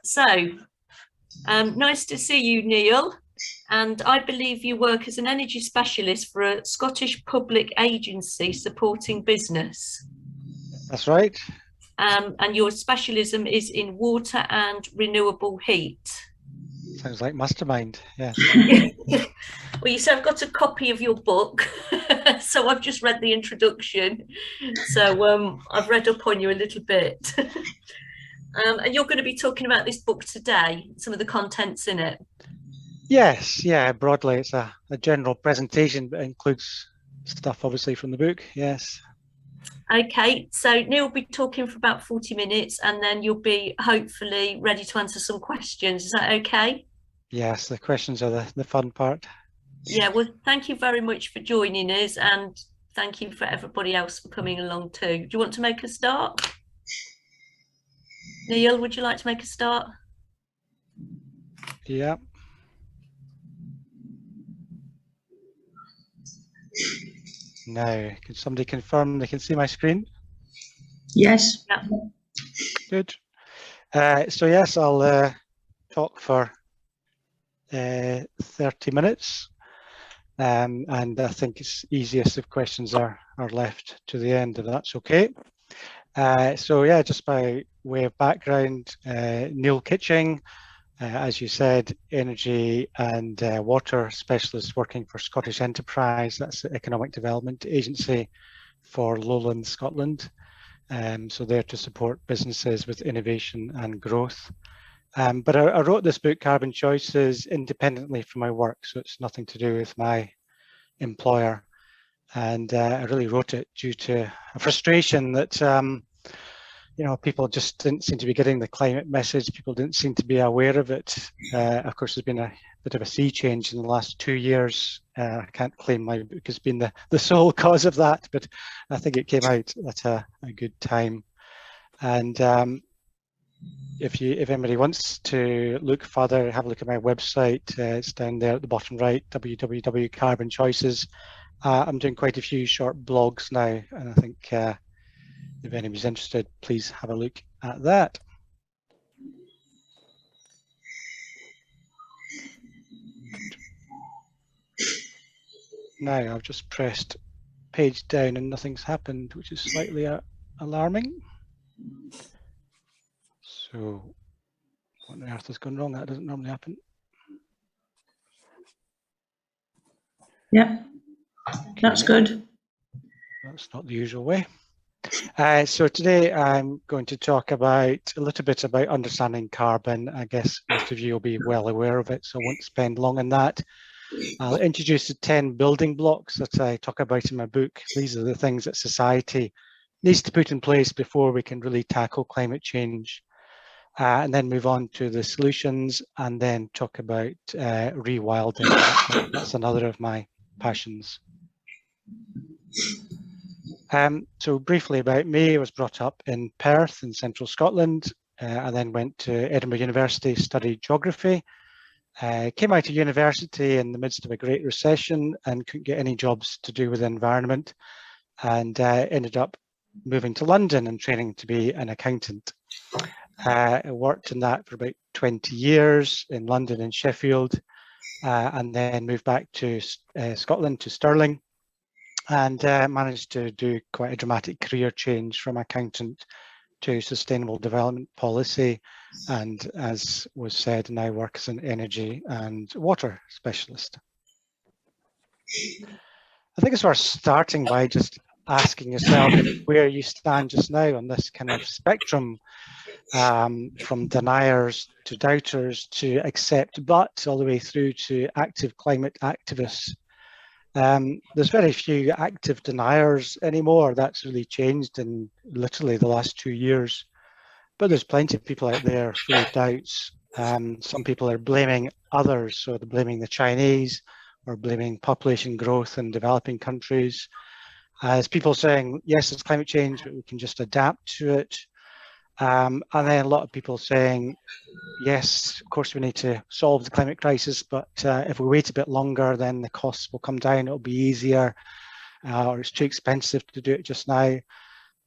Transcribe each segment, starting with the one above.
So, nice to see you, Neil. And I believe you work as an energy specialist for a Scottish public agency supporting business. That's right. And your specialism is in water and renewable heat. Sounds like mastermind, yes. Well, you said I've got a copy of your book, so I've just read the introduction. So I've read up on you a little bit. And you're going to be talking about this book today, some of the contents in it. Yes, yeah, broadly it's a general presentation, but it includes stuff obviously from the book, yes. Okay, so Neil will be talking for about 40 minutes and then you'll be hopefully ready to answer some questions. Is that okay? Yes, the questions are the fun part. Yeah, well, thank you very much for joining us and thank you for everybody else for coming along too. Do you want to make a start? Neil, would you like to make a start? Yeah. Now, can somebody confirm they can see my screen? Yes. Yeah. Good. So yes, I'll talk for 30 minutes. And I think it's easiest if questions are left to the end, if that's okay. So yeah, just by way of background, Neil Kitching, as you said, energy and water specialist working for Scottish Enterprise. That's the economic development agency for lowland Scotland. So there to support businesses with innovation and growth. But I wrote this book, Carbon Choices, independently from my work, so it's nothing to do with my employer. And I really wrote it due to a frustration that you know, people just didn't seem to be getting the climate message. People didn't seem to be aware of it. Of course, there's been a bit of a sea change in the last 2 years. I can't claim my book has been the sole cause of that, but I think it came out at a good time. And if anybody wants to look further, have a look at my website. It's down there at the bottom right, www.carbon choices. I'm doing quite a few short blogs now, and I think if anybody's interested, please have a look at that. Now I've just pressed page down and nothing's happened, which is slightly alarming. So what on earth has gone wrong? That doesn't normally happen. Yeah, that's good. That's not the usual way. So today I'm going to talk about a little bit about understanding carbon. I guess most of you will be well aware of it, so I won't spend long on that. I'll introduce the 10 building blocks that I talk about in my book. These are the things that society needs to put in place before we can really tackle climate change. And then move on to the solutions and then talk about rewilding. That's another of my passions. So briefly about me, I was brought up in Perth in central Scotland. I then went to Edinburgh University, studied geography. Came out of university in the midst of a great recession and couldn't get any jobs to do with the environment, and ended up moving to London and training to be an accountant. I worked in that for about 20 years in London and Sheffield, and then moved back to Scotland, to Stirling, and managed to do quite a dramatic career change from accountant to sustainable development policy, and as was said, now work as an energy and water specialist. I think it's worth starting by just asking yourself where you stand just now on this kind of spectrum, from deniers to doubters to accept but all the way through to active climate activists. There's very few active deniers anymore. That's really changed in literally the last 2 years. But there's plenty of people out there full of doubts. Some people are blaming others, so they're blaming the Chinese or blaming population growth in developing countries. As people saying, yes, it's climate change, but we can just adapt to it. And then a lot of people saying, yes, of course we need to solve the climate crisis, but if we wait a bit longer, then the costs will come down, it'll be easier, or it's too expensive to do it just now.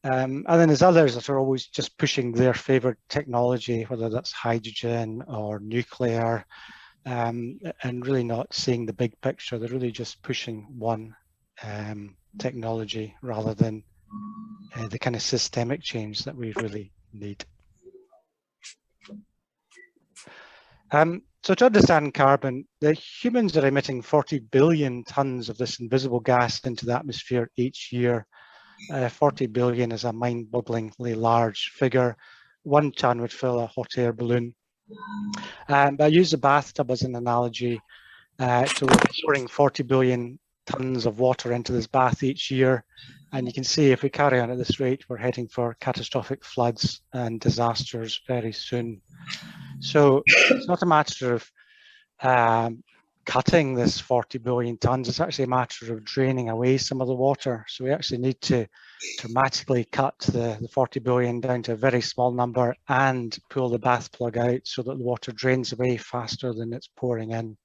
And then there's others that are always just pushing their favorite technology, whether that's hydrogen or nuclear, and really not seeing the big picture. They're really just pushing one technology rather than the kind of systemic change that we really need. So to understand carbon, the humans are emitting 40 billion tons of this invisible gas into the atmosphere each year. 40 billion is a mind-bogglingly large figure. 1 ton would fill a hot air balloon. But I use the bathtub as an analogy. So we're pouring 40 billion tons of water into this bath each year. And you can see if we carry on at this rate, we're heading for catastrophic floods and disasters very soon. So it's not a matter of cutting this 40 billion tons. It's actually a matter of draining away some of the water. So we actually need to dramatically cut the 40 billion down to a very small number and pull the bath plug out so that the water drains away faster than it's pouring in.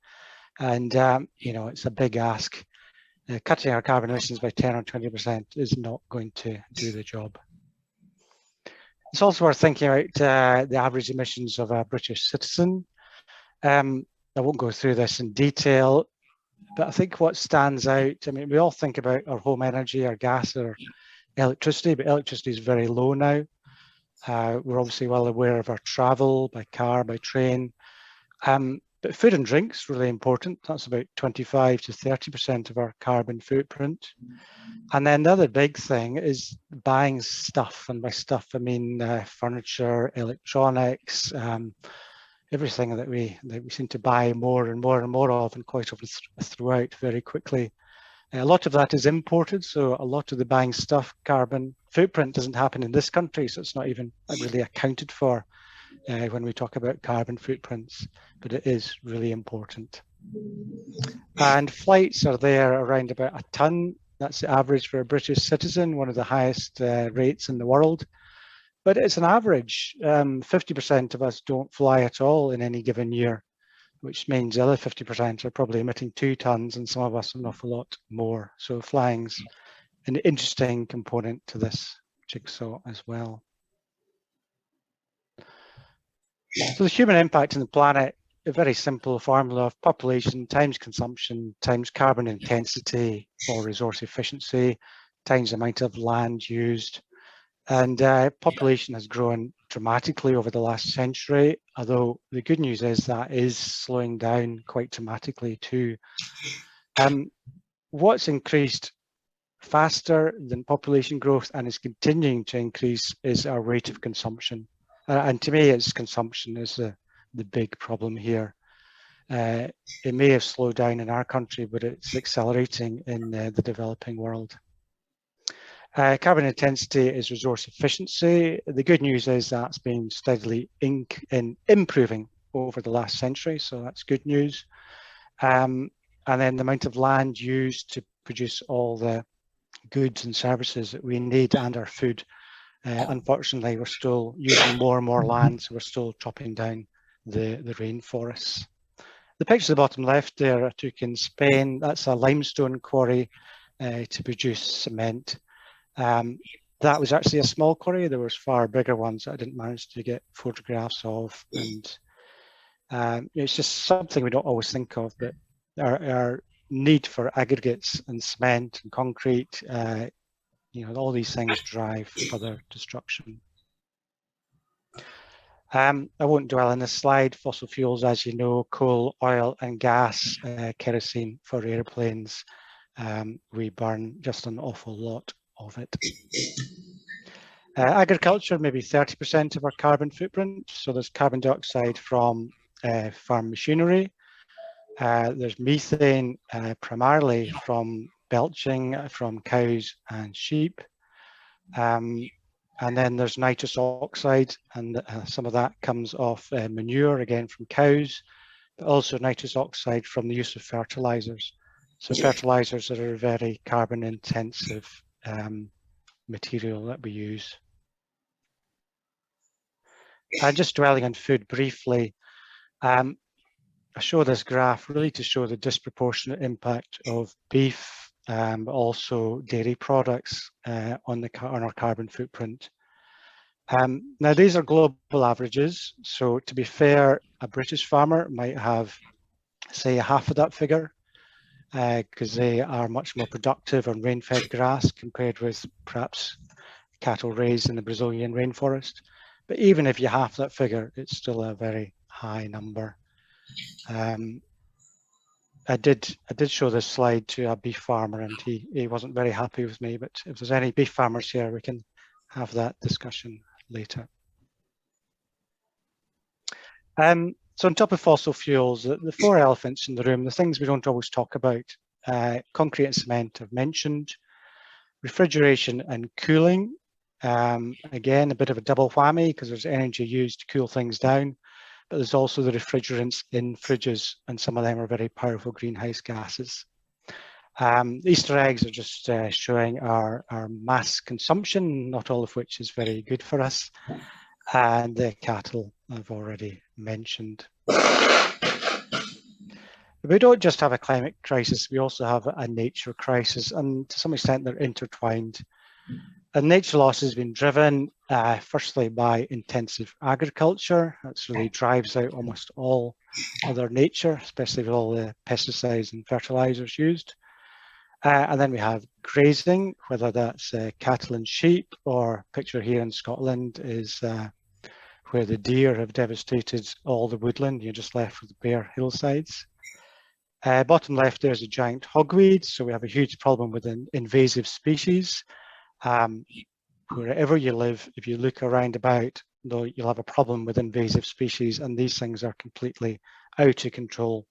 And, you know, it's a big ask. Cutting our carbon emissions by 10 or 20% is not going to do the job. It's also worth thinking about the average emissions of a British citizen. I won't go through this in detail, but I think what stands out, I mean, we all think about our home energy, our gas, our electricity, but electricity is very low now. We're obviously well aware of our travel by car, by train. But food and drinks really important. That's about 25 to 30% of our carbon footprint. And then the other big thing is buying stuff. And by stuff, I mean furniture, electronics, everything that we seem to buy more and more and more of and quite throughout very quickly. A lot of that is imported, so a lot of the buying stuff carbon footprint doesn't happen in this country, so it's not even really accounted for when we talk about carbon footprints, but it is really important. And flights are there around about a ton. That's the average for a British citizen, one of the highest rates in the world. But it's an average. 50% of us don't fly at all in any given year, which means the other 50% are probably emitting 2 tons, and some of us an awful lot more. So flying's an interesting component to this jigsaw as well. So the human impact on the planet, a very simple formula of population times consumption times carbon intensity or resource efficiency times the amount of land used. And population has grown dramatically over the last century, although the good news is that is slowing down quite dramatically too. What's increased faster than population growth and is continuing to increase is our rate of consumption. And to me, it's consumption is the big problem here. It may have slowed down in our country, but it's accelerating in the developing world. Carbon intensity is resource efficiency. The good news is that's been steadily improving over the last century, so that's good news. And then the amount of land used to produce all the goods and services that we need and our food. Unfortunately, we're still using more and more land, so we're still chopping down the rainforests. The picture at the bottom left there I took in Spain. That's a limestone quarry to produce cement. That was actually a small quarry. There was far bigger ones that I didn't manage to get photographs of. And it's just something we don't always think of, but our need for aggregates and cement and concrete, you know, all these things drive further destruction. I won't dwell on this slide. Fossil fuels, as you know, coal, oil and gas, kerosene for airplanes. We burn just an awful lot of it. Agriculture, maybe 30% of our carbon footprint. So there's carbon dioxide from farm machinery. There's methane primarily from belching from cows and sheep. And then there's nitrous oxide, and some of that comes off manure, again from cows, but also nitrous oxide from the use of fertilizers. So fertilizers are a very carbon intensive material that we use. Just dwelling on food briefly, I show this graph really to show the disproportionate impact of beef, but also dairy products on our carbon footprint. Now, these are global averages. So to be fair, a British farmer might have, say, half of that figure, because they are much more productive on rain-fed grass compared with perhaps cattle raised in the Brazilian rainforest. But even if you half that figure, it's still a very high number. I did show this slide to a beef farmer, and he wasn't very happy with me, but if there's any beef farmers here, we can have that discussion later. So on top of fossil fuels, the four elephants in the room, the things we don't always talk about, concrete and cement I've mentioned, refrigeration and cooling, again, a bit of a double whammy because there's energy used to cool things down, but there's also the refrigerants in fridges, and some of them are very powerful greenhouse gases. The Easter eggs are just showing our mass consumption, not all of which is very good for us, and the cattle I've already mentioned. We don't just have a climate crisis, we also have a nature crisis, and to some extent they're intertwined. And nature loss has been driven firstly by intensive agriculture. That's really drives out almost all other nature, especially with all the pesticides and fertilizers used. And then we have grazing, whether that's cattle and sheep, or picture here in Scotland is where the deer have devastated all the woodland. You're just left with bare hillsides. Bottom left there's a giant hogweed, so we have a huge problem with an invasive species. Wherever you live, if you look around about, though, you'll have a problem with invasive species, and these things are completely out of control.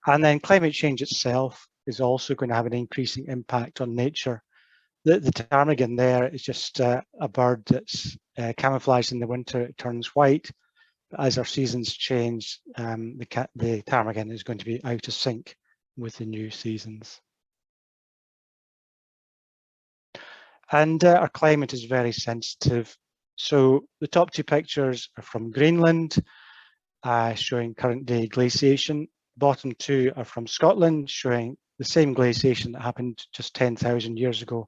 And then climate change itself is also going to have an increasing impact on nature. The ptarmigan there is just a bird that's camouflaged in the winter, it turns white. But as our seasons change, the ptarmigan is going to be out of sync with the new seasons. And our climate is very sensitive. So the top two pictures are from Greenland, showing current day glaciation. Bottom two are from Scotland, showing the same glaciation that happened just 10,000 years ago,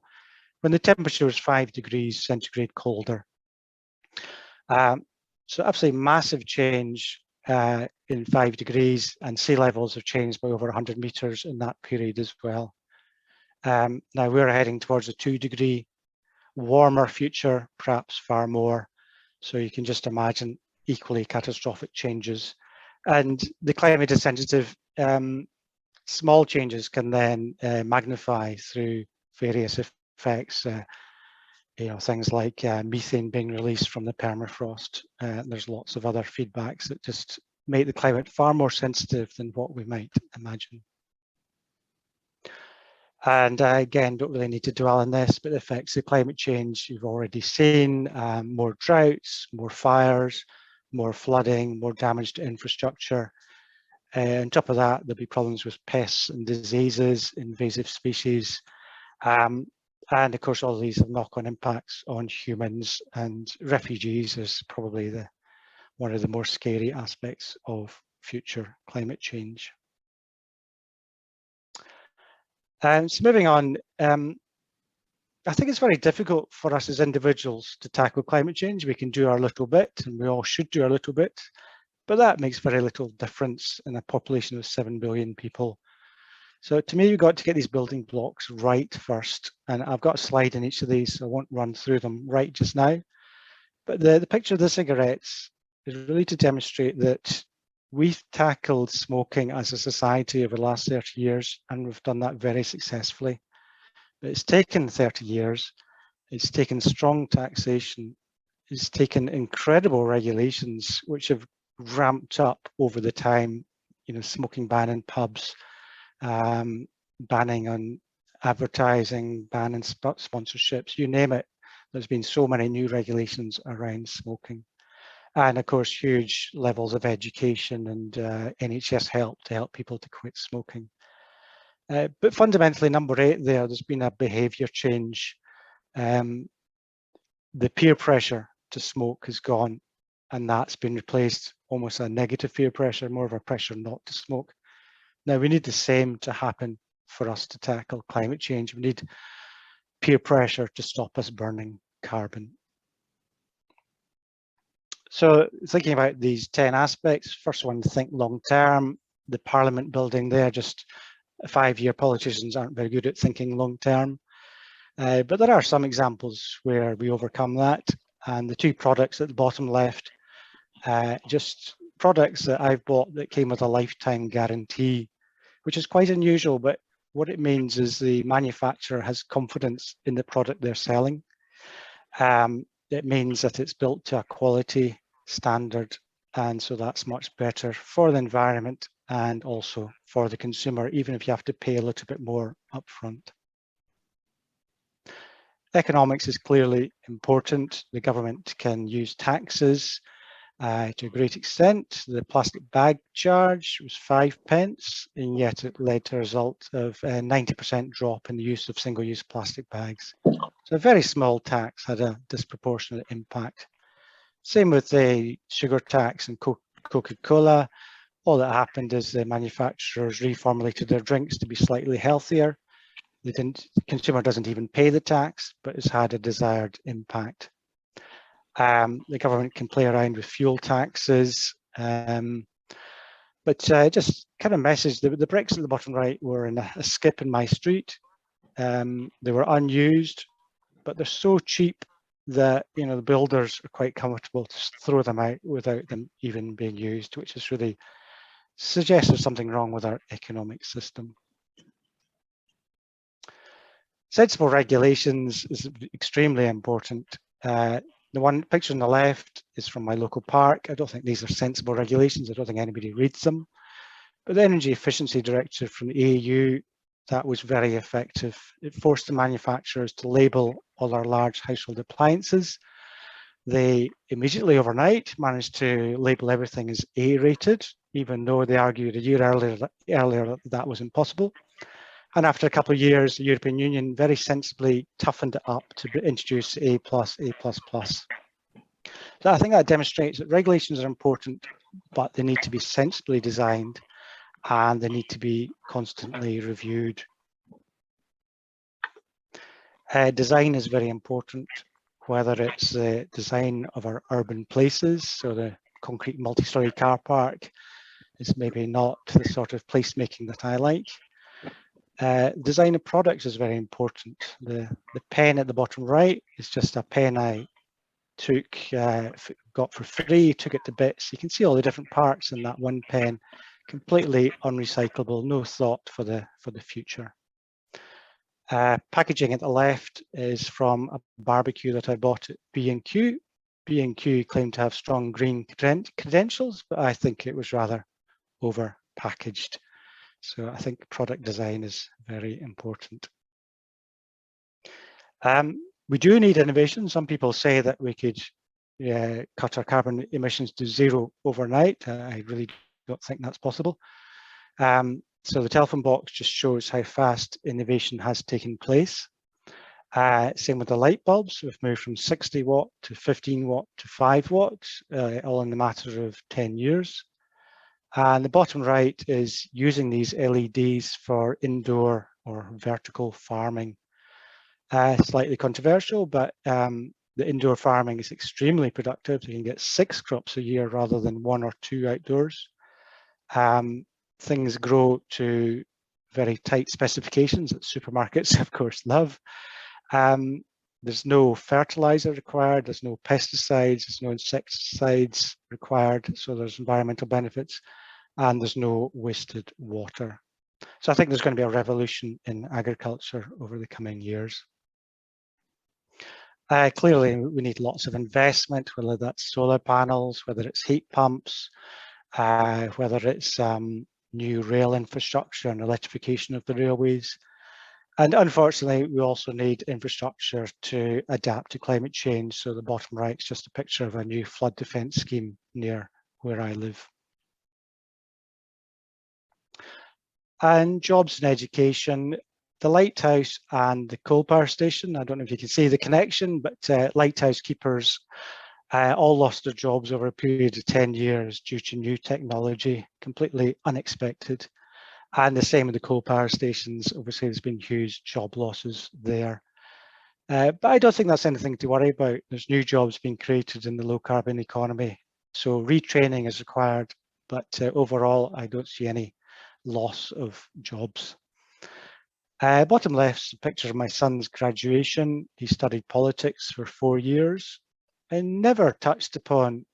when the temperature was 5 degrees centigrade colder. So absolutely massive change in 5 degrees, and sea levels have changed by over 100 meters in that period as well. Now we're heading towards a 2-degree warmer future, perhaps far more. So you can just imagine equally catastrophic changes. And the climate is sensitive. Small changes can then magnify through various effects. Things like methane being released from the permafrost. There's lots of other feedbacks that just make the climate far more sensitive than what we might imagine. And again, don't really need to dwell on this, but the effects of climate change you've already seen, more droughts, more fires, more flooding, more damage to infrastructure. On top of that, there'll be problems with pests and diseases, invasive species, and of course, all of these have knock-on impacts on humans, and refugees is probably one of the more scary aspects of future climate change. So moving on, I think it's very difficult for us as individuals to tackle climate change. We can do our little bit, and we all should do our little bit, but that makes very little difference in a population of 7 billion people. So to me, we've got to get these building blocks right first. And I've got a slide in each of these, so I won't run through them right just now. But the picture of the cigarettes is really to demonstrate that we've tackled smoking as a society over the last 30 years, and we've done that very successfully. But it's taken 30 years. It's taken strong taxation. It's taken incredible regulations, which have ramped up over the time, smoking ban in pubs, banning on advertising, banning sponsorships, you name it. There's been so many new regulations around smoking. And of course, huge levels of education and NHS help to help people to quit smoking. But fundamentally, number 8 there's been a behaviour change. The peer pressure to smoke has gone, and that's been replaced almost a negative peer pressure, more of a pressure not to smoke. Now we need the same to happen for us to tackle climate change. We need peer pressure to stop us burning carbon. So thinking about these 10 aspects, first one, think long term. The Parliament building there, just 5-year politicians aren't very good at thinking long term. But there are some examples where we overcome that. And the 2 products at the bottom left, just products that I've bought that came with a lifetime guarantee, which is quite unusual, but what it means is the manufacturer has confidence in the product they're selling. It means that it's built to a quality standard, and so that's much better for the environment and also for the consumer, even if you have to pay a little bit more upfront. Economics is clearly important. The government can use taxes to a great extent. The plastic bag charge was 5p, and yet it led to a result of a 90% drop in the use of single-use plastic bags. So a very small tax had a disproportionate impact. Same with the sugar tax and Coca-Cola. All that happened is the manufacturers reformulated their drinks to be slightly healthier. The consumer doesn't even pay the tax, but it's had a desired impact. The government can play around with fuel taxes, but just kind of message, the bricks at the bottom right were in a skip in my street. They were unused, but they're so cheap that, you know, the builders are quite comfortable to throw them out without them even being used, which is really suggests there's something wrong with our economic system. Sensible regulations is extremely important. The one picture on the left is from my local park. I don't think these are sensible regulations. I don't think anybody reads them. But the Energy Efficiency Directive from the EU, that was very effective. It forced the manufacturers to label all our large household appliances. They immediately overnight managed to label everything as A-rated, even though they argued a year earlier that was impossible. And after a couple of years, the European Union very sensibly toughened it up to introduce A+, A++. So I think that demonstrates that regulations are important, but they need to be sensibly designed and they need to be constantly reviewed. Design is very important, whether it's the design of our urban places, so the concrete multi-storey car park is maybe not the sort of placemaking that I like. Design of products is very important. The pen at the bottom right is just a pen I got for free, took it to bits. You can see all the different parts in that one pen, completely unrecyclable, no thought for the future. Packaging at the left is from a barbecue that I bought at B&Q. B&Q claimed to have strong green credentials, but I think it was rather over packaged. So I think product design is very important. We do need innovation. Some people say that we could cut our carbon emissions to 0 overnight. I really don't think that's possible. So the telephone box just shows how fast innovation has taken place. Same with the light bulbs. We've moved from 60 watt to 15 watt to 5 watt, all in the matter of 10 years. And the bottom right is using these LEDs for indoor or vertical farming. Slightly controversial, but the indoor farming is extremely productive. You can get 6 crops a year rather than 1 or 2 outdoors. Things grow to very tight specifications that supermarkets, of course, love. There's no fertilizer required, there's no pesticides, there's no insecticides required, so there's environmental benefits, and there's no wasted water. So I think there's going to be a revolution in agriculture over the coming years. Clearly, we need lots of investment, whether that's solar panels, whether it's heat pumps, whether it's new rail infrastructure and electrification of the railways. And unfortunately, we also need infrastructure to adapt to climate change. So the bottom right is just a picture of a new flood defence scheme near where I live. And jobs and education, the lighthouse and the coal power station, I don't know if you can see the connection, but lighthouse keepers all lost their jobs over a period of 10 years due to new technology, completely unexpected. And the same with the coal power stations. Obviously, there's been huge job losses there. But I don't think that's anything to worry about. There's new jobs being created in the low carbon economy. So retraining is required, but overall, I don't see any loss of jobs. Bottom left's a picture of my son's graduation. He studied politics for 4 years and never touched upon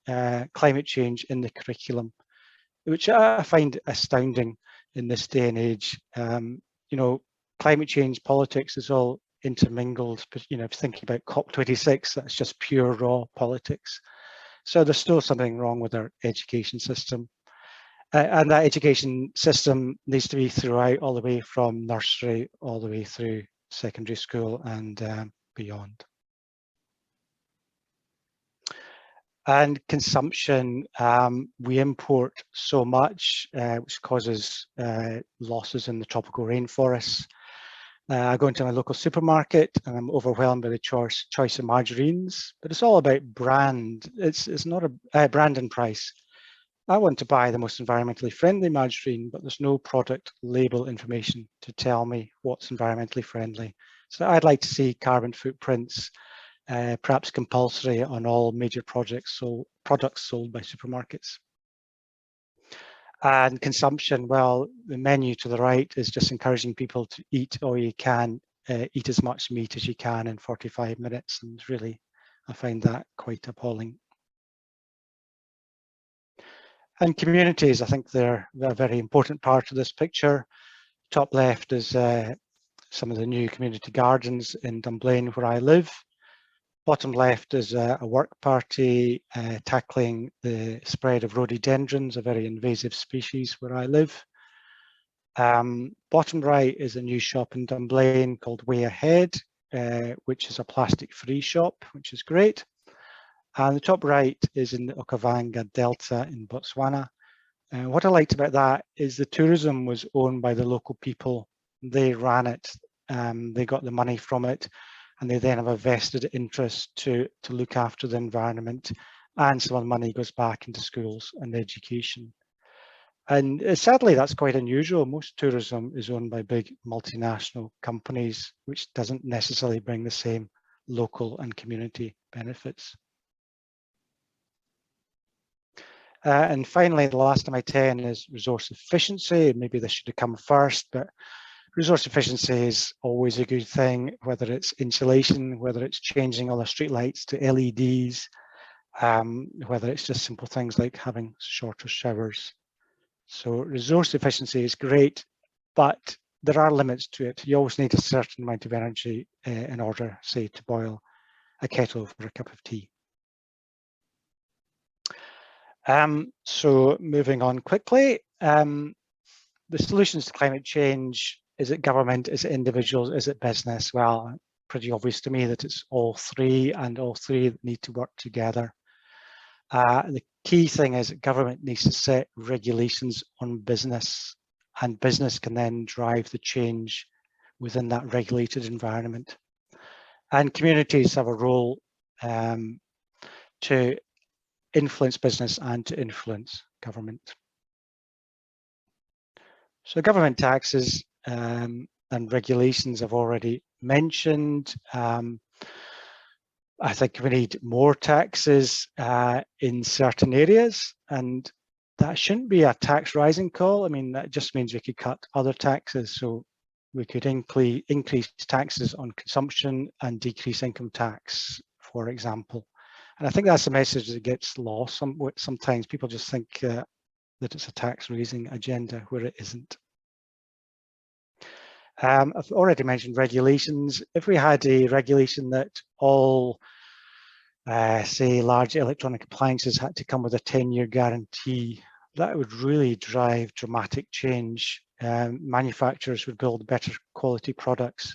climate change in the curriculum, which I find astounding in this day and age. You know, climate change politics is all intermingled, but you know, if you think about COP26, that's just pure raw politics. So there's still something wrong with our education system. And that education system needs to be throughout, all the way from nursery all the way through secondary school and beyond. And consumption, we import so much, which causes losses in the tropical rainforests. I go into my local supermarket and I'm overwhelmed by the choice of margarines, but it's all about brand. It's not a brand and price. I want to buy the most environmentally friendly margarine, but there's no product label information to tell me what's environmentally friendly. So I'd like to see carbon footprints, perhaps compulsory on all major products sold by supermarkets. And consumption, well, the menu to the right is just encouraging people to eat all you can, eat as much meat as you can in 45 minutes. And really, I find that quite appalling. And communities, I think they're a very important part of this picture. Top left is some of the new community gardens in Dunblane where I live. Bottom left is a work party tackling the spread of rhododendrons, a very invasive species where I live. Bottom right is a new shop in Dunblane called Way Ahead, which is a plastic-free shop, which is great. And the top right is in the Okavango Delta in Botswana. What I liked about that is the tourism was owned by the local people. They ran it, they got the money from it, and they then have a vested interest to look after the environment, and some of the money goes back into schools and education. And sadly, that's quite unusual. Most tourism is owned by big multinational companies, which doesn't necessarily bring the same local and community benefits. And finally, the last of my 10 is resource efficiency. Maybe this should have come first, but resource efficiency is always a good thing, whether it's insulation, whether it's changing all the street lights to LEDs, whether it's just simple things like having shorter showers. So resource efficiency is great, but there are limits to it. You always need a certain amount of energy in order, say, to boil a kettle for a cup of tea. So moving on quickly, the solutions to climate change, is it government, is it individuals, is it business? Well, pretty obvious to me that it's all three, and all three need to work together. The key thing is that government needs to set regulations on business, and business can then drive the change within that regulated environment. And communities have a role to influence business and to influence government. So government taxes and regulations I've already mentioned. I think we need more taxes in certain areas, and that shouldn't be a tax rising call. I mean, that just means we could cut other taxes. So we could increase taxes on consumption and decrease income tax, for example. And I think that's a message that gets lost. Sometimes people just think that it's a tax raising agenda where it isn't. I've already mentioned regulations. If we had a regulation that all, say, large electronic appliances had to come with a 10-year guarantee, that would really drive dramatic change. Manufacturers would build better quality products.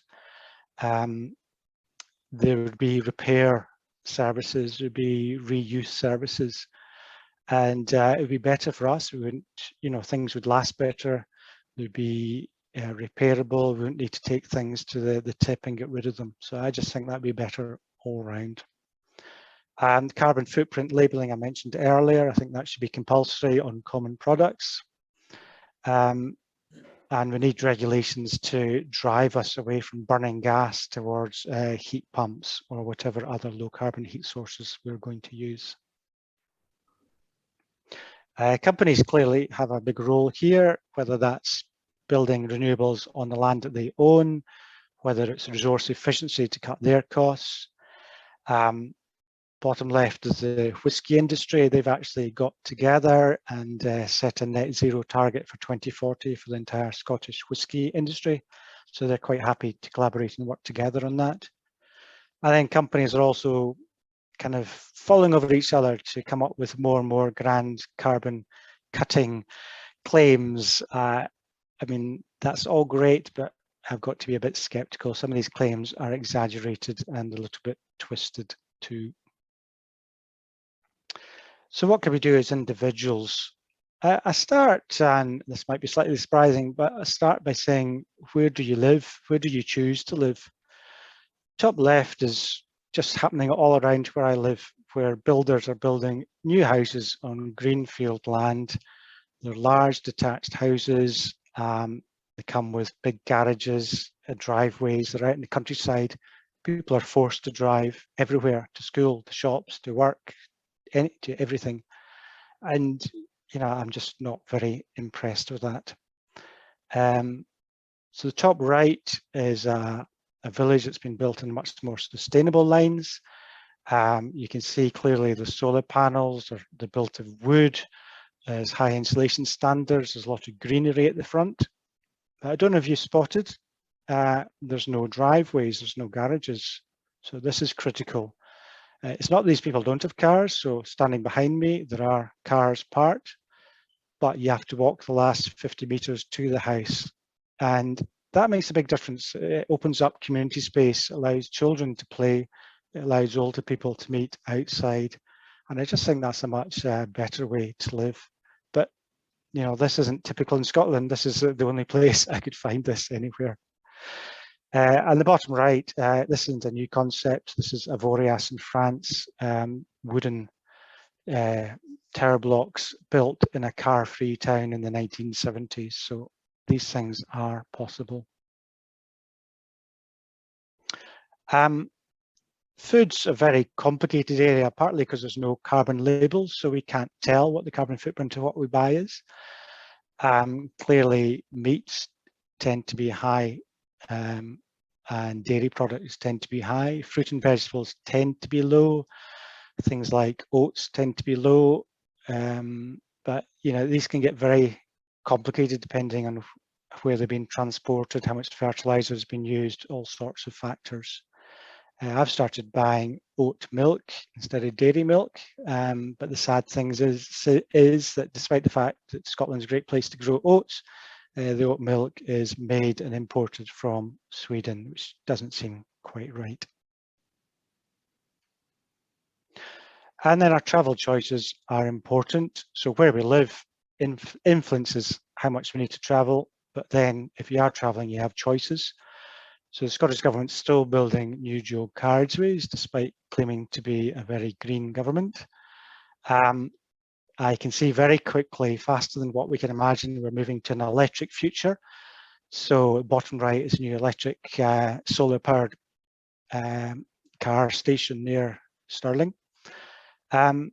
There would be repair services, there would be reuse services, and it would be better for us. We wouldn't, things would last better. There'd be repairable. We wouldn't need to take things to the tip and get rid of them. So I just think that'd be better all round. And carbon footprint labeling I mentioned earlier, I think that should be compulsory on common products. and we need regulations to drive us away from burning gas towards heat pumps or whatever other low carbon heat sources we're going to use. Companies clearly have a big role here, whether that's building renewables on the land that they own, whether it's resource efficiency to cut their costs. Bottom left is the whisky industry. They've actually got together and set a net zero target for 2040 for the entire Scottish whisky industry. So they're quite happy to collaborate and work together on that. And then companies are also kind of falling over each other to come up with more and more grand carbon cutting claims. I mean, that's all great, but I've got to be a bit skeptical. Some of these claims are exaggerated and a little bit twisted too. So what can we do as individuals? I start, and this might be slightly surprising, but I start by saying, where do you live? Where do you choose to live? Top left is just happening all around where I live, where builders are building new houses on greenfield land. They're large detached houses. They come with big garages, driveways. They're out in the countryside. People are forced to drive everywhere, to school, to shops, to work, to everything. And, you know, I'm just not very impressed with that. So the top right is a village that's been built in much more sustainable lines. You can see clearly the solar panels, they're built of wood. There's high insulation standards. There's a lot of greenery at the front. I don't know if you spotted, there's no driveways, there's no garages. So this is critical. It's not that these people don't have cars. So standing behind me, there are cars parked, but you have to walk the last 50 meters to the house. And that makes a big difference. It opens up community space, allows children to play, it allows older people to meet outside. And I just think that's a much better way to live. But, you know, this isn't typical in Scotland. This is the only place I could find this anywhere. And the bottom right, this isn't a new concept. This is Avoriaz in France, wooden tower blocks built in a car-free town in the 1970s. So these things are possible. Food's a very complicated area, partly because there's no carbon labels, so we can't tell what the carbon footprint of what we buy is. Clearly, meats tend to be high, and dairy products tend to be high. Fruit and vegetables tend to be low. Things like oats tend to be low, but you know, these can get very complicated depending on where they've been transported, how much fertilizer has been used, all sorts of factors. I've started buying oat milk instead of dairy milk, but the sad thing is that despite the fact that Scotland's a great place to grow oats, the oat milk is made and imported from Sweden, which doesn't seem quite right. And then our travel choices are important. So where we live influences how much we need to travel, but then if you are traveling, you have choices. So the Scottish Government's still building new dual carriageways, despite claiming to be a very green government. I can see very quickly, faster than what we can imagine, we're moving to an electric future. So bottom right is a new electric solar-powered car station near Stirling. And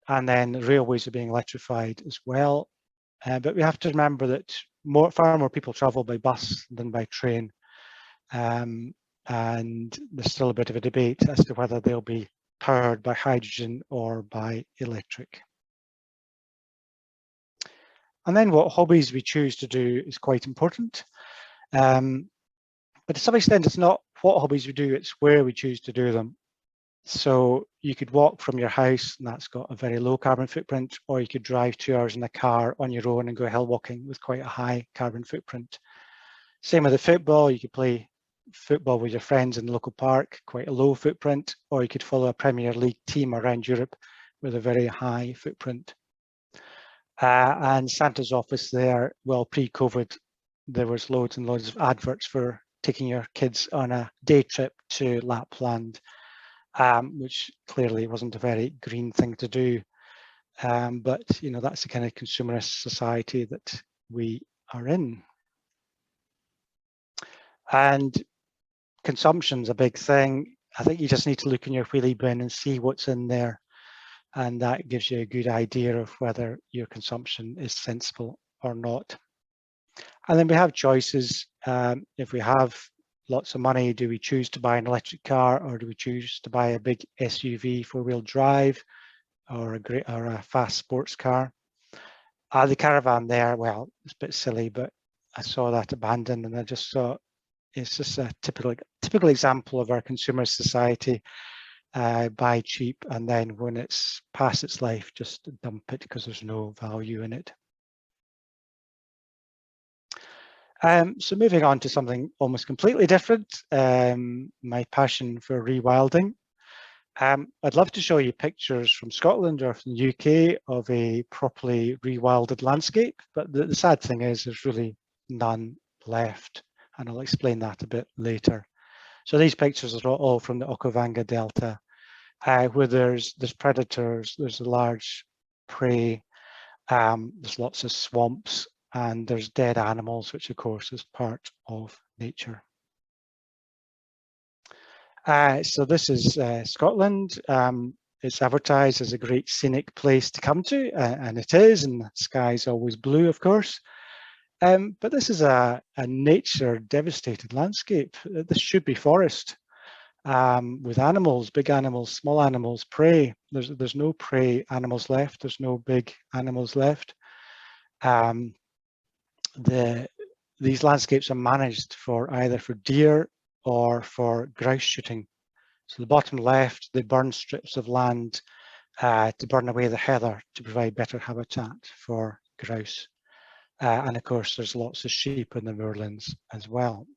then railways are being electrified as well. But we have to remember that far more people travel by bus than by train. And there's still a bit of a debate as to whether they'll be powered by hydrogen or by electric. And then what hobbies we choose to do is quite important. But to some extent, it's not what hobbies we do, it's where we choose to do them. So you could walk from your house, and that's got a very low carbon footprint, or you could drive 2 hours in a car on your own and go hill walking with quite a high carbon footprint. Same with the football, you could play football with your friends in the local park, quite a low footprint, or you could follow a Premier League team around Europe with a very high footprint. And Santa's office there, well, pre-COVID, there was loads and loads of adverts for taking your kids on a day trip to Lapland, which clearly wasn't a very green thing to do. But, you know, that's the kind of consumerist society that we are in. And consumption's a big thing. I think you just need to look in your wheelie bin and see what's in there, and that gives you a good idea of whether your consumption is sensible or not. And then we have choices. If we have lots of money, do we choose to buy an electric car, or do we choose to buy a big SUV, four-wheel drive, or a fast sports car? The caravan there, well, it's a bit silly, but I saw that abandoned, and I just thought it's just a typical example of our consumer society. Buy cheap, and then when it's past its life, just dump it because there's no value in it. So moving on to something almost completely different, my passion for rewilding. I'd love to show you pictures from Scotland or from the UK of a properly rewilded landscape, but the sad thing is there's really none left, and I'll explain that a bit later. So these pictures are all from the Okavanga Delta, where there's predators, there's a large prey, there's lots of swamps, and there's dead animals, which of course is part of nature. So this is Scotland. It's advertised as a great scenic place to come to, and it is, and the sky's always blue, of course. But this is a nature devastated landscape. This should be forest, with animals, big animals, small animals, prey. There's no prey animals left. There's no big animals left. These landscapes are managed for either for deer or for grouse shooting. So the bottom left, they burn strips of land to burn away the heather to provide better habitat for grouse. And of course, there's lots of sheep in the moorlands as well.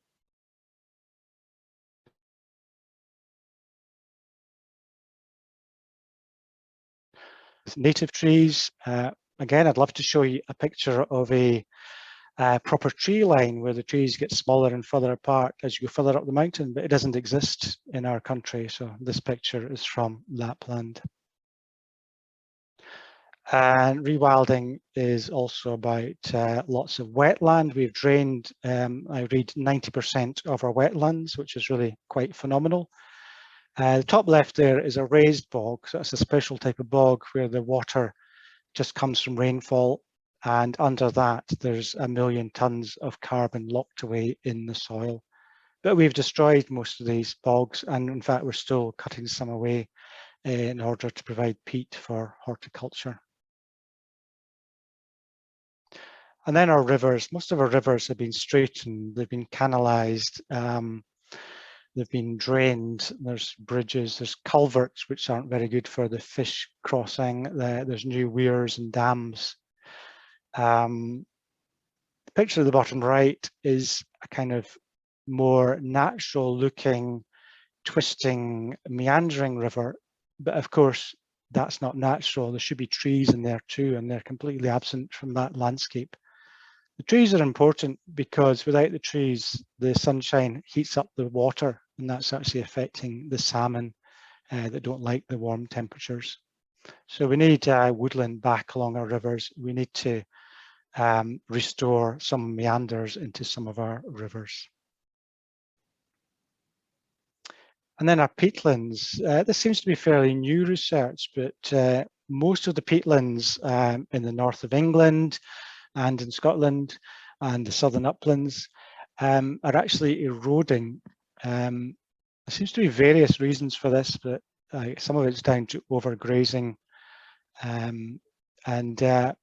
Native trees, again, I'd love to show you a picture of a proper tree line where the trees get smaller and further apart as you go further up the mountain, but it doesn't exist in our country. So this picture is from Lapland. And rewilding is also about lots of wetland. We've drained, I read, 90% of our wetlands, which is really quite phenomenal. The top left there is a raised bog. So it's a special type of bog where the water just comes from rainfall. And under that, there's 1 million tons of carbon locked away in the soil. But we've destroyed most of these bogs. And in fact, we're still cutting some away in order to provide peat for horticulture. And then our rivers, most of our rivers have been straightened, they've been canalized, they've been drained, there's bridges, there's culverts, which aren't very good for the fish crossing, there's new weirs and dams. The picture at the bottom right is a kind of more natural looking, twisting, meandering river, but of course, that's not natural. There should be trees in there too, and they're completely absent from that landscape. The trees are important because without the trees, the sunshine heats up the water, and that's actually affecting the salmon that don't like the warm temperatures. So we need woodland back along our rivers. We need to restore some meanders into some of our rivers. And then our peatlands. This seems to be fairly new research, but most of the peatlands in the north of England and in Scotland and the southern uplands are actually eroding. There seems to be various reasons for this, but some of it's down to overgrazing. The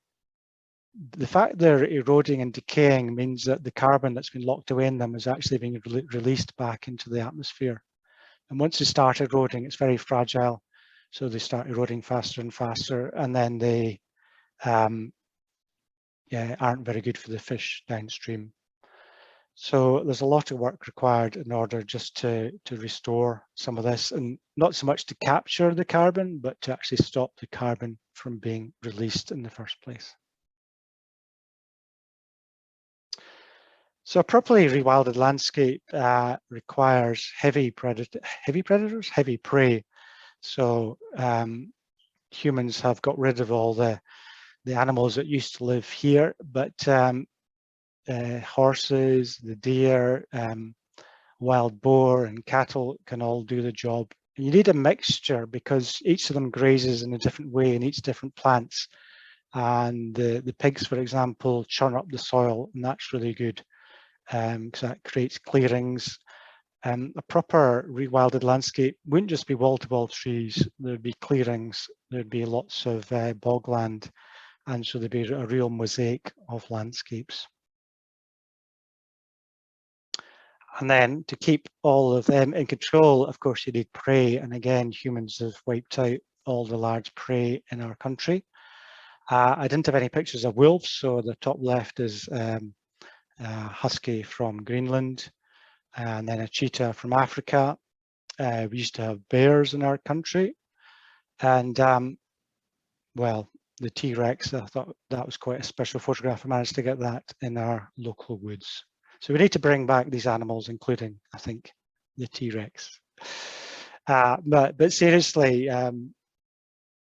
fact they're eroding and decaying means that the carbon that's been locked away in them is actually being released back into the atmosphere. And once they start eroding, it's very fragile. So they start eroding faster and faster, and then they aren't very good for the fish downstream. So there's a lot of work required in order just to restore some of this, and not so much to capture the carbon, but to actually stop the carbon from being released in the first place. So a properly rewilded landscape requires heavy prey. So humans have got rid of all the animals that used to live here, but horses, the deer, wild boar and cattle can all do the job. And you need a mixture because each of them grazes in a different way and eats different plants. And the pigs, for example, churn up the soil, and that's really good because that creates clearings. A proper rewilded landscape wouldn't just be wall-to-wall trees, there'd be clearings, there'd be lots of bogland, and so there'd be a real mosaic of landscapes. And then to keep all of them in control, of course, you need prey. And again, humans have wiped out all the large prey in our country. I didn't have any pictures of wolves, so the top left is husky from Greenland, and then a cheetah from Africa. We used to have bears in our country, and well, the T-Rex, I thought that was quite a special photograph. I managed to get that in our local woods. So we need to bring back these animals, including, I think, the T-Rex. But seriously,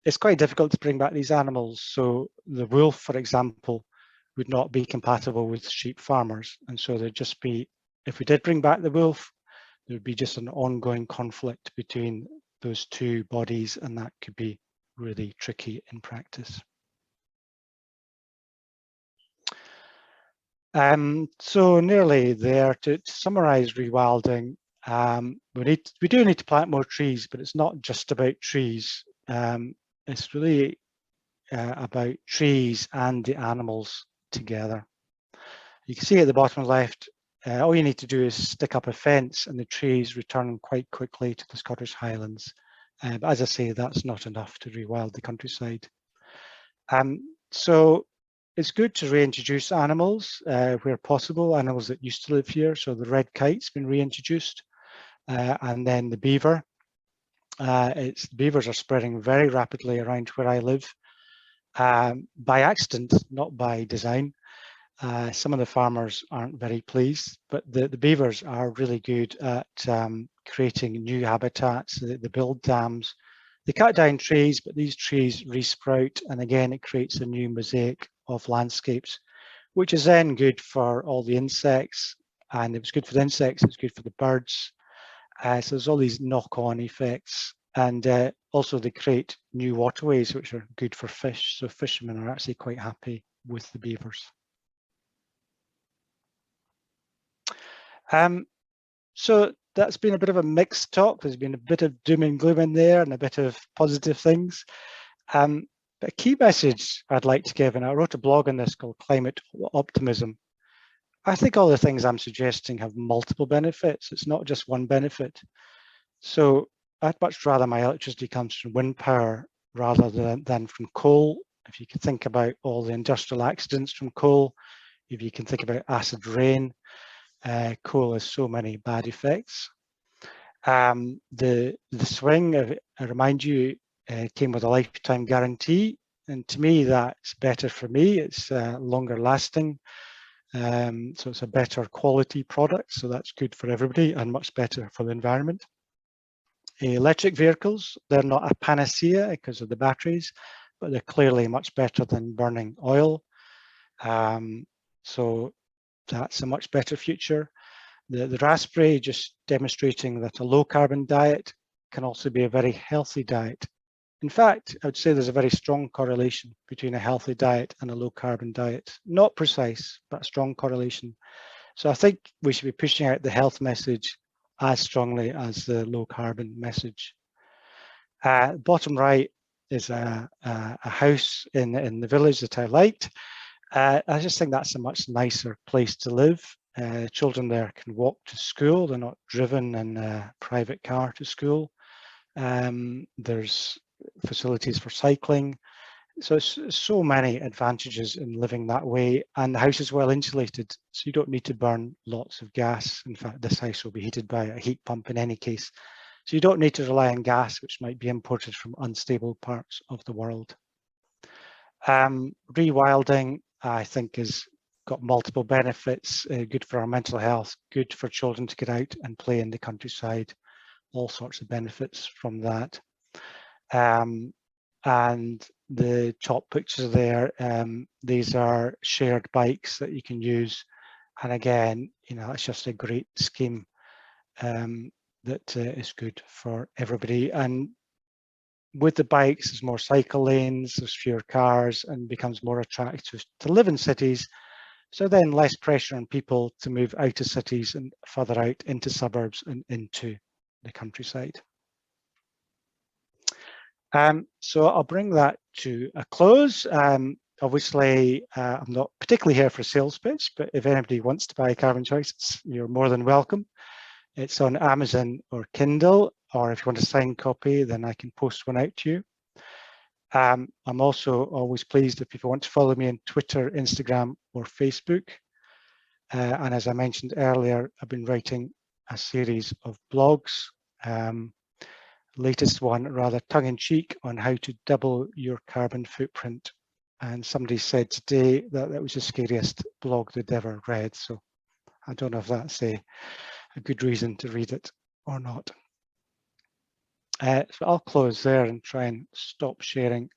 it's quite difficult to bring back these animals. So the wolf, for example, would not be compatible with sheep farmers. And so there'd just be, if we did bring back the wolf, there'd be just an ongoing conflict between those two bodies, and that could be really tricky in practice. So nearly there. To summarize rewilding, we do need to plant more trees, but it's not just about trees. It's really about trees and the animals together. You can see at the bottom left, all you need to do is stick up a fence and the trees return quite quickly to the Scottish Highlands. But as I say, that's not enough to rewild the countryside. So it's good to reintroduce animals where possible, animals that used to live here. So the red kite's been reintroduced, and then the beaver. Beavers are spreading very rapidly around where I live, by accident, not by design. Some of the farmers aren't very pleased, but the beavers are really good at creating new habitats. They build dams, they cut down trees, but these trees resprout, and again it creates a new mosaic of landscapes, which is then good for all the insects. And if it's good for the insects, it's good for the birds. So there's all these knock-on effects, and also they create new waterways which are good for fish. So fishermen are actually quite happy with the beavers. So that's been a bit of a mixed talk. There's been a bit of doom and gloom in there and a bit of positive things. But a key message I'd like to give, and I wrote a blog on this called Climate Optimism. I think all the things I'm suggesting have multiple benefits. It's not just one benefit. So I'd much rather my electricity comes from wind power rather than from coal. If you can think about all the industrial accidents from coal, if you can think about acid rain, coal has so many bad effects. The swing, I remind you, came with a lifetime guarantee, and to me that's better for me. It's longer lasting, so it's a better quality product, so that's good for everybody and much better for the environment. Electric vehicles, they're not a panacea because of the batteries, but they're clearly much better than burning oil. So that's a much better future. The raspberry, just demonstrating that a low carbon diet can also be a very healthy diet. In fact, I would say there's a very strong correlation between a healthy diet and a low carbon diet. Not precise, but a strong correlation. So I think we should be pushing out the health message as strongly as the low carbon message. Bottom right is a house in the village that I liked. I just think that's a much nicer place to live. Children there can walk to school. They're not driven in a private car to school. There's facilities for cycling. So so many advantages in living that way, and the house is well insulated, so you don't need to burn lots of gas. In fact, this house will be heated by a heat pump in any case. So you don't need to rely on gas, which might be imported from unstable parts of the world. Rewilding, I think, has got multiple benefits, good for our mental health, good for children to get out and play in the countryside, all sorts of benefits from that. And the top pictures there, these are shared bikes that you can use. And again, you know, it's just a great scheme. that is good for everybody. And with the bikes, there's more cycle lanes, there's fewer cars, and becomes more attractive to live in cities. So then less pressure on people to move out of cities and further out into suburbs and into the countryside. So I'll bring that to a close. Obviously, I'm not particularly here for a sales pitch, but if anybody wants to buy Carbon Choices, you're more than welcome. It's on Amazon or Kindle, or if you want a signed copy, then I can post one out to you. I'm also always pleased if people want to follow me on Twitter, Instagram, or Facebook. And as I mentioned earlier, I've been writing a series of blogs. Latest one, rather tongue-in-cheek, on how to double your carbon footprint. And somebody said today that that was the scariest blog they'd ever read. So I don't know if that's a good reason to read it or not. So I'll close there and try and stop sharing,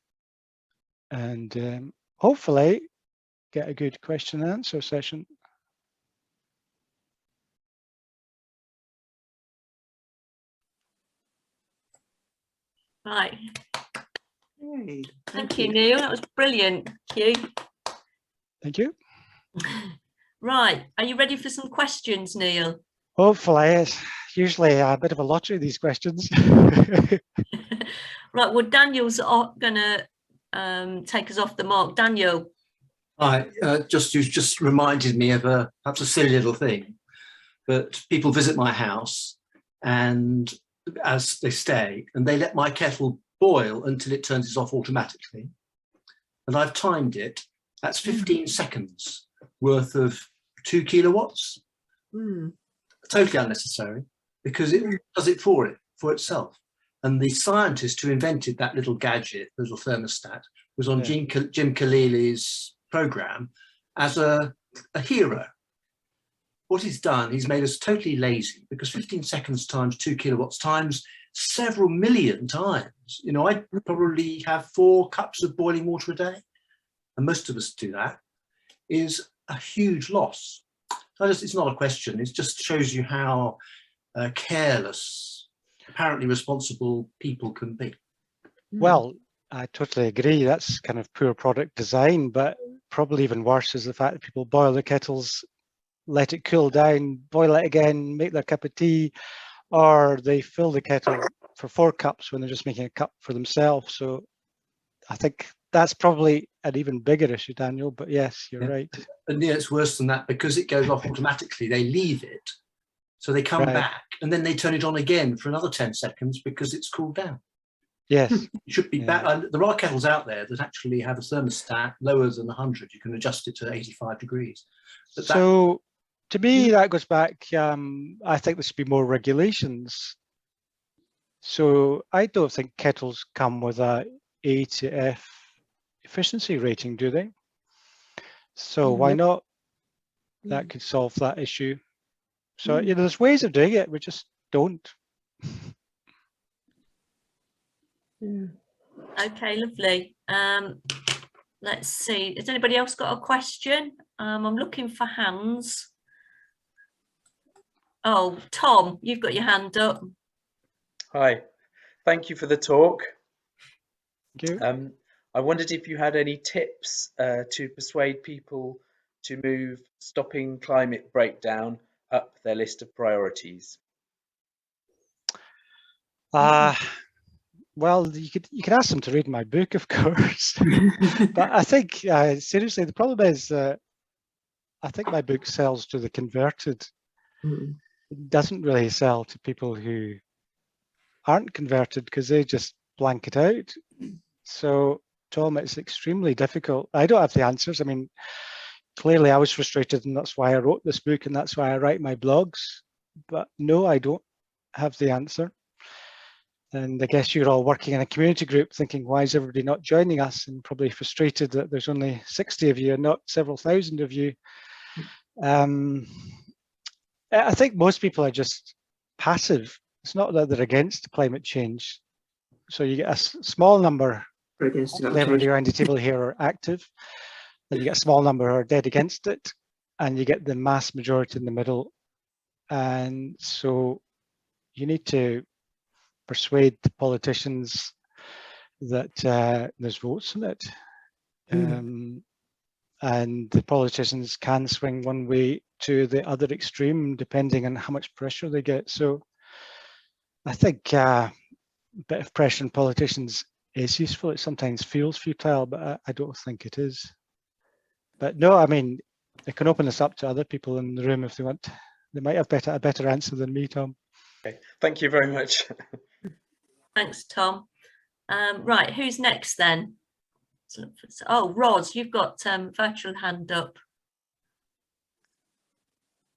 and hopefully get a good question and answer session. Right. Hey, Thank you, Neil. That was brilliant. Thank you. Thank you. Right. Are you ready for some questions, Neil? Hopefully. It's usually a bit of a lottery, these questions. Right. Well, Daniel's going to take us off the mark. Daniel. Hi, you just reminded me of perhaps a silly little thing, but people visit my house and as they stay, and they let my kettle boil until it turns off automatically. And I've timed it. That's 15 seconds worth of 2 kilowatts. Totally unnecessary, because it does it for itself. And the scientist who invented that little gadget, little thermostat, was on Jim Kalili's program as a hero. What he's done, he's made us totally lazy, because 15 seconds times 2 kilowatts times several million times. You know, I probably have 4 cups of boiling water a day, and most of us do that, is a huge loss. So it's not a question, it just shows you how careless, apparently responsible people can be. Well, I totally agree. That's kind of poor product design, but probably even worse is the fact that people boil their kettles, let it cool down, boil it again, make their cup of tea, or they fill the kettle for 4 cups when they're just making a cup for themselves. So I think that's probably an even bigger issue, Daniel, but yes, you're right. And yeah, it's worse than that, because it goes off automatically. They leave it, so they come back, and then they turn it on again for another 10 seconds because it's cooled down. Yes. It should be back. There are kettles out there that actually have a thermostat lower than 100. You can adjust it to 85 degrees. But so to me, that goes back, I think there should be more regulations. So I don't think kettles come with a A to F efficiency rating, do they? So why not? That could solve that issue. So you know, there's ways of doing it, we just don't. Okay, lovely. Let's see. Has anybody else got a question? I'm looking for hands. Oh, Tom, you've got your hand up. Hi, thank you for the talk. Thank you. I wondered if you had any tips to persuade people to move stopping climate breakdown up their list of priorities. Well, you could ask them to read my book, of course. But I think seriously, the problem is I think my book sells to the converted. It doesn't really sell to people who aren't converted, because they just blank it out. So, Tom, it's extremely difficult. I don't have the answers. I mean, clearly I was frustrated, and that's why I wrote this book, and that's why I write my blogs. But no, I don't have the answer. And I guess you're all working in a community group thinking, why is everybody not joining us? And probably frustrated that there's only 60 of you and not several thousand of you. I think most people are just passive. It's not that they're against climate change. So you get a small number of everybody around the table here are active. Then you get a small number who are dead against it. And you get the mass majority in the middle And so you need to persuade the politicians that there's votes in it. And the politicians can swing one way to the other extreme depending on how much pressure they get. So I think a bit of pressure on politicians is useful. It sometimes feels futile, but I don't think it is. But no, I mean, I can open this up to other people in the room if they want. They might have a better answer than me, Tom. Okay, thank you very much. Thanks, Tom. Right, who's next then? Oh, Roz, you've got virtual hand up.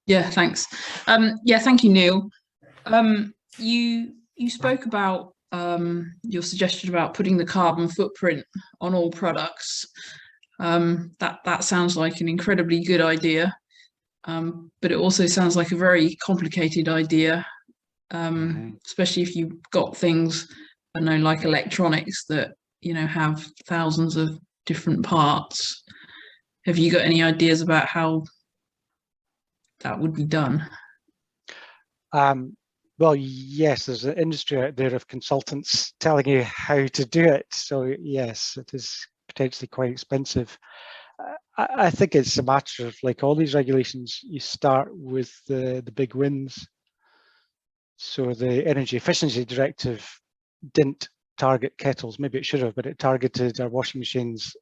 Yeah, thanks. Yeah, thank you, Neil. You spoke about your suggestion about putting the carbon footprint on all products. That sounds like an incredibly good idea, but it also sounds like a very complicated idea, especially if you've got things, I don't know, like electronics that, you know, have thousands of different parts. Have you got any ideas about how that would be done? Well, yes, there's an industry out there of consultants telling you how to do it. So yes, it is potentially quite expensive. I think it's a matter of, like all these regulations, you start with the big wins. So the Energy Efficiency Directive didn't target kettles. Maybe it should have, but it targeted our washing machines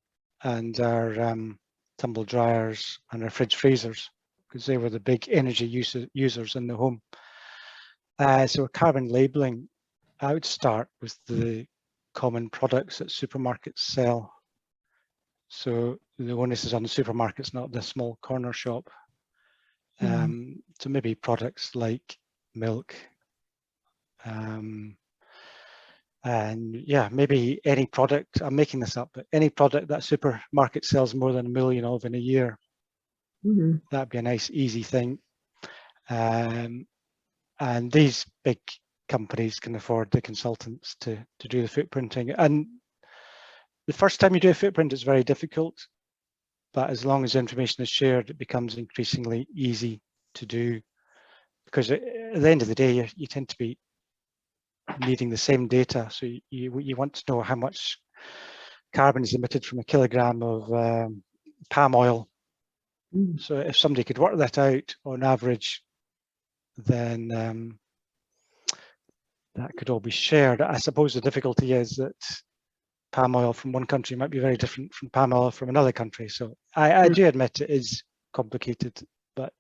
and our tumble dryers and our fridge freezers, because they were the big energy users in the home. So carbon labelling, I would start with the common products that supermarkets sell. So the onus is on the supermarkets, not the small corner shop. So maybe products like milk, and yeah, maybe any product, I'm making this up, but any product that supermarket sells more than 1 million of in a year, that'd be a nice easy thing. And these big companies can afford the consultants to do the footprinting. And the first time you do a footprint, it's very difficult, but as long as information is shared, it becomes increasingly easy to do, because at the end of the day, you tend to be needing the same data. So you want to know how much carbon is emitted from a kilogram of palm oil. So if somebody could work that out on average, then that could all be shared. I suppose the difficulty is that palm oil from one country might be very different from palm oil from another country. So I do admit it is complicated, but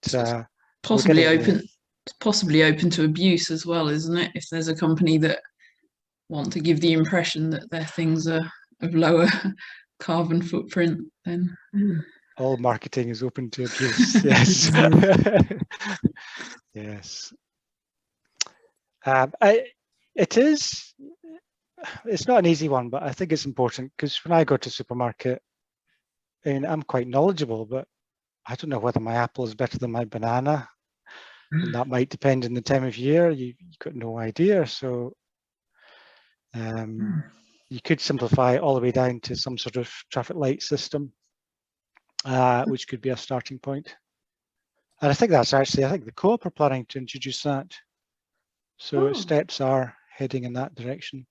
possibly open to abuse as well, isn't it? If there's a company that want to give the impression that their things are of lower carbon footprint, then all marketing is open to abuse. Yes. Yes. It's not an easy one, but I think it's important, because when I go to supermarket, and I'm quite knowledgeable, but I don't know whether my apple is better than my banana, and that might depend on the time of year. You've got no idea. So you could simplify all the way down to some sort of traffic light system, which could be a starting point. And I think the Co-op are planning to introduce that. So steps are heading in that direction.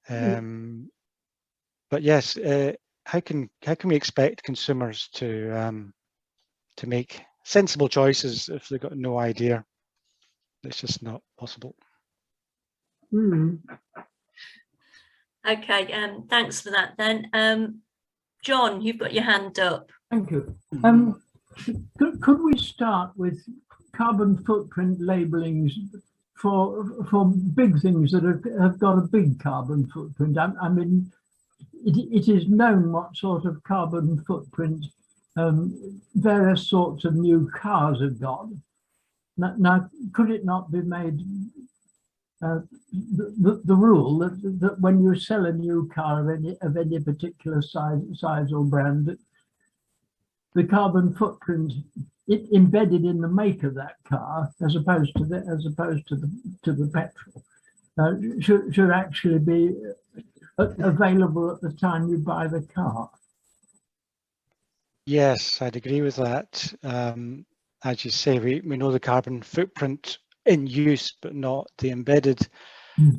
But yes, how can we expect consumers to make sensible choices if they've got no idea? It's just not possible. Okay, thanks for that then. John, you've got your hand up. Thank you. Could we start with carbon footprint labellings for big things that have got a big carbon footprint? I mean, it is known what sort of carbon footprint various sorts of new cars have got. Now, could it not be made the rule that when you sell a new car of any particular size or brand, the carbon footprint embedded in the make of that car, as opposed to the petrol, should actually be available at the time you buy the car? Yes, I'd agree with that. as you say, we know the carbon footprint in use, but not the embedded.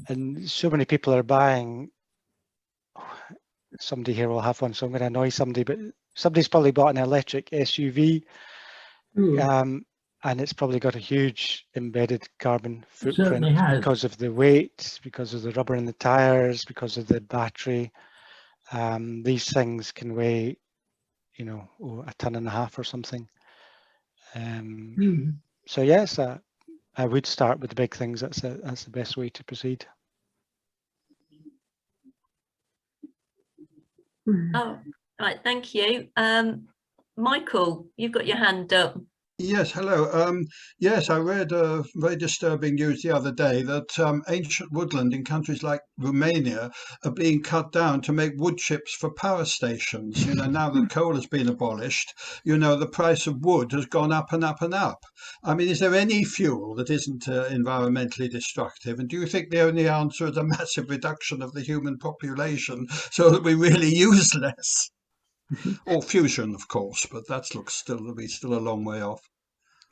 And so many people are buying. Somebody here will have one, so I'm going to annoy somebody, but somebody's probably bought an electric SUV, and it's probably got a huge embedded carbon footprint because of the weight, because of the rubber in the tires, because of the battery. These things can weigh, you know, 1.5 tons or something. So yes, I would start with the big things. That's the best way to proceed. Oh, right, thank you. Michael, you've got your hand up. Yes, hello. Yes, I read very disturbing news the other day that ancient woodland in countries like Romania are being cut down to make wood chips for power stations. You know, now that coal has been abolished, you know, the price of wood has gone up and up and up. I mean, is there any fuel that isn't environmentally destructive? And do you think the only answer is a massive reduction of the human population so that we really use less? Or fusion, of course, but that looks still a long way off.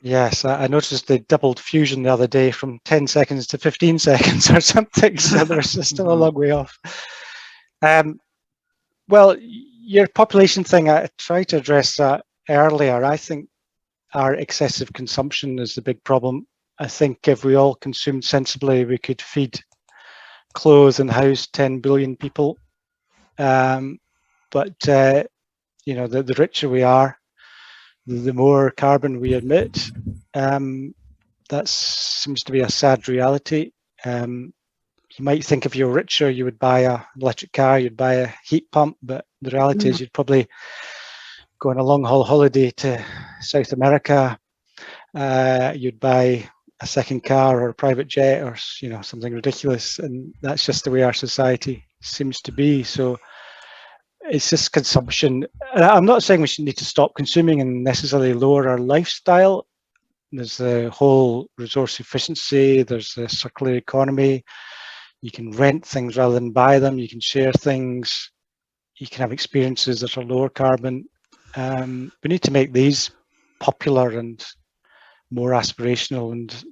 Yes, I noticed they doubled fusion the other day from 10 seconds to 15 seconds or something, so there's still a long way off. Well, your population thing, I tried to address that earlier. I think our excessive consumption is the big problem. I think if we all consumed sensibly, we could feed, clothe and house 10 billion people. But you know, the richer we are, the more carbon we emit. That seems to be a sad reality. You might think if you're richer, you would buy an electric car, you'd buy a heat pump, but the reality is you'd probably go on a long haul holiday to South America. You'd buy a second car or a private jet or, you know, something ridiculous. And that's just the way our society seems to be. So it's just consumption. I'm not saying we should need to stop consuming and necessarily lower our lifestyle. There's the whole resource efficiency, there's the circular economy. You can rent things rather than buy them. You can share things. You can have experiences that are lower carbon. We need to make these popular and more aspirational, and,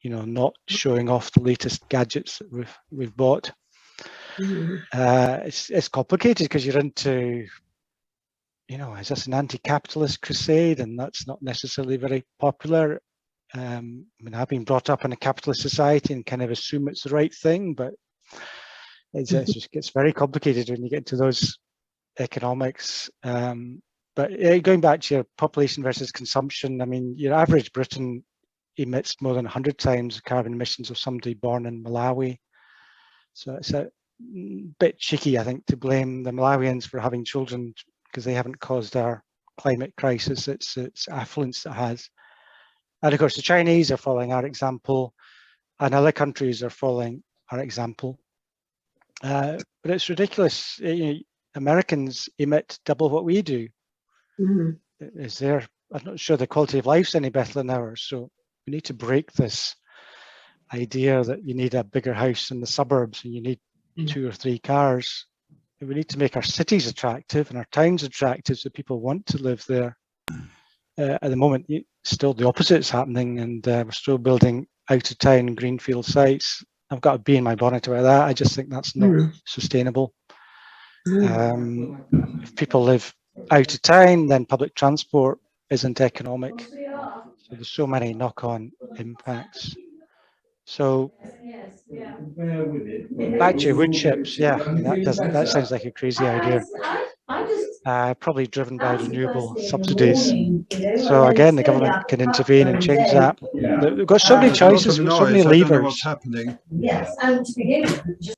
you know, not showing off the latest gadgets that we've bought. It's complicated because you're into, you know, is this an anti-capitalist crusade? And that's not necessarily very popular. I mean, I've been brought up in a capitalist society and kind of assume it's the right thing, but it just gets very complicated when you get into those economics. But going back to your population versus consumption, I mean, your average Briton emits more than 100 times the carbon emissions of somebody born in Malawi. So it's a bit cheeky, I think, to blame the Malawians for having children because they haven't caused our climate crisis. It's affluence that has. And of course, the Chinese are following our example, and other countries are following our example. But it's ridiculous. You know, Americans emit double what we do. I'm not sure the quality of life's any better than ours. So we need to break this idea that you need a bigger house in the suburbs and you need 2 or 3 cars. We need to make our cities attractive and our towns attractive so people want to live there. At the moment, still the opposite is happening, and we're still building out of town greenfield sites. I've got a bee in my bonnet about that. I just think that's not sustainable. If people live out of town, then public transport isn't economic. So there's so many knock-on impacts. So back to your wood chips, yeah, I mean, that sounds like a crazy idea. Probably driven by renewable subsidies. So again, the government can intervene and change that. We've got so many choices, we've got so many levers. What's happening? Yes, and to begin with,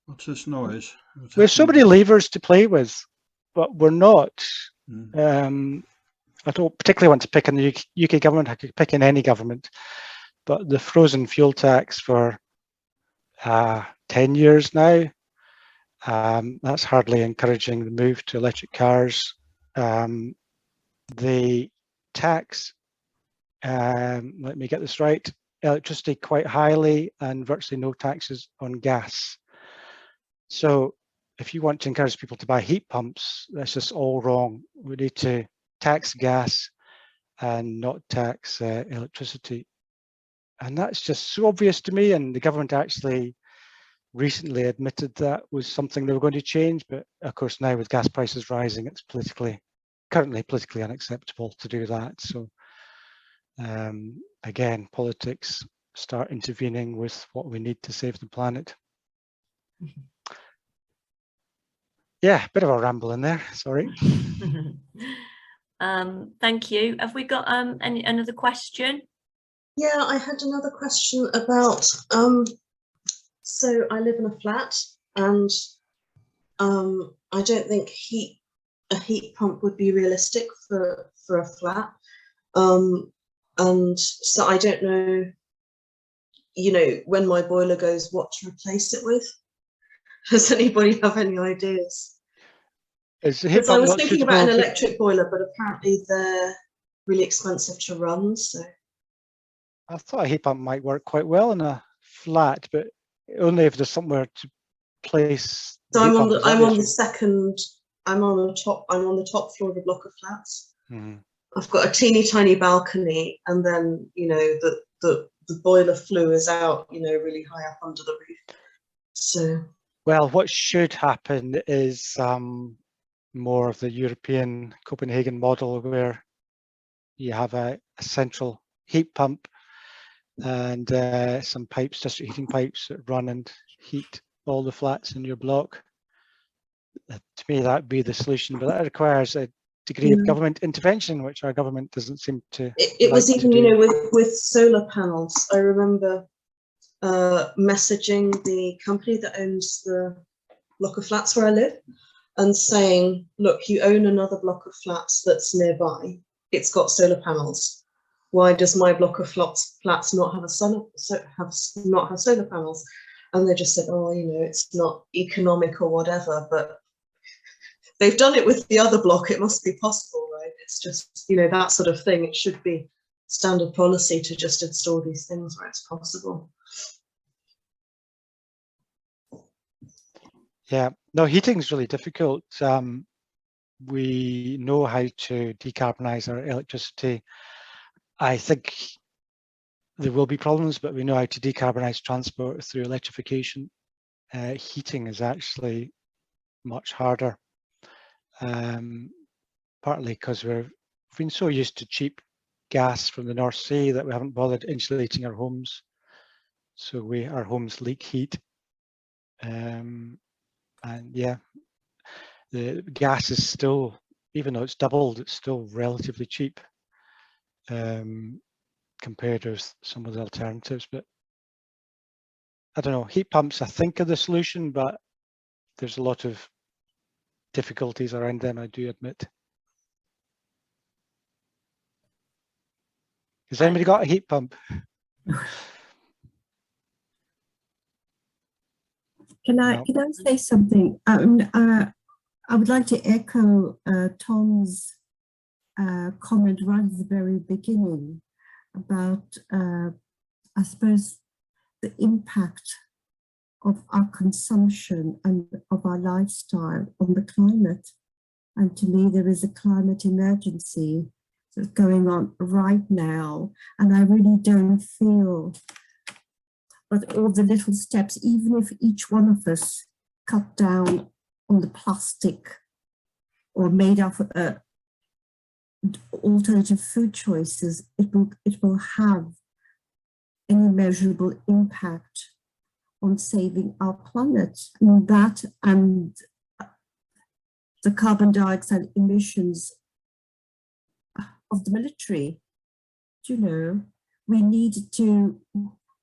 What's this noise? We have so many levers to play with, but we're not. I don't particularly want to pick on the UK government. I could pick in any government, but the frozen fuel tax for 10 years now, that's hardly encouraging the move to electric cars. The tax, let me get this right, electricity quite highly and virtually no taxes on gas. So if you want to encourage people to buy heat pumps, that's just all wrong. We need to tax gas and not tax electricity. And that's just so obvious to me, and the government actually recently admitted that was something they were going to change, but of course now with gas prices rising, it's currently politically unacceptable to do that. So again, politics start intervening with what we need to save the planet. Yeah, bit of a ramble in there, sorry. Thank you. Have we got another question? Yeah, I had another question about, so I live in a flat, and I don't think a heat pump would be realistic for a flat. And so I don't know, you know, when my boiler goes, what to replace it with. Does anybody have any ideas? Because I was thinking about an electric boiler, but apparently they're really expensive to run. So I thought a heat pump might work quite well in a flat, but only if there's somewhere to place. So I'm on the top floor of a block of flats. Mm-hmm. I've got a teeny tiny balcony, and then, you know, the boiler flue is out, you know, really high up under the roof. So well, what should happen is more of the European Copenhagen model, where you have a central heat pump and some pipes, district heating pipes that run and heat all the flats in your block. To me, that'd be the solution, but that requires a degree of government intervention, which our government doesn't seem to. It was even, you know, with solar panels. I remember messaging the company that owns the block of flats where I live and saying, look, you own another block of flats that's nearby. It's got solar panels. Why does my block of flats not have solar panels? And they just said, oh, you know, it's not economic or whatever, but they've done it with the other block. It must be possible, right? It's just, you know, that sort of thing. It should be standard policy to just install these things where it's possible. Yeah, no, heating is really difficult. We know how to decarbonize our electricity. I think there will be problems, but we know how to decarbonize transport through electrification. Heating is actually much harder, partly because we've been so used to cheap gas from the North Sea that we haven't bothered insulating our homes. So our homes leak heat. And yeah, the gas is still, even though it's doubled, it's still relatively cheap compared with some of the alternatives. But I don't know, heat pumps I think are the solution, but there's a lot of difficulties around them, I do admit. Has anybody got a heat pump? Can I say something? I would like to echo Tom's comment right at the very beginning about, I suppose, the impact of our consumption and of our lifestyle on the climate. And to me, there is a climate emergency that's going on right now. And I really don't feel that all the little steps, even if each one of us cut down on the plastic or made up alternative food choices, it will have an immeasurable impact on saving our planet. And that and the carbon dioxide emissions of the military, you know, we need to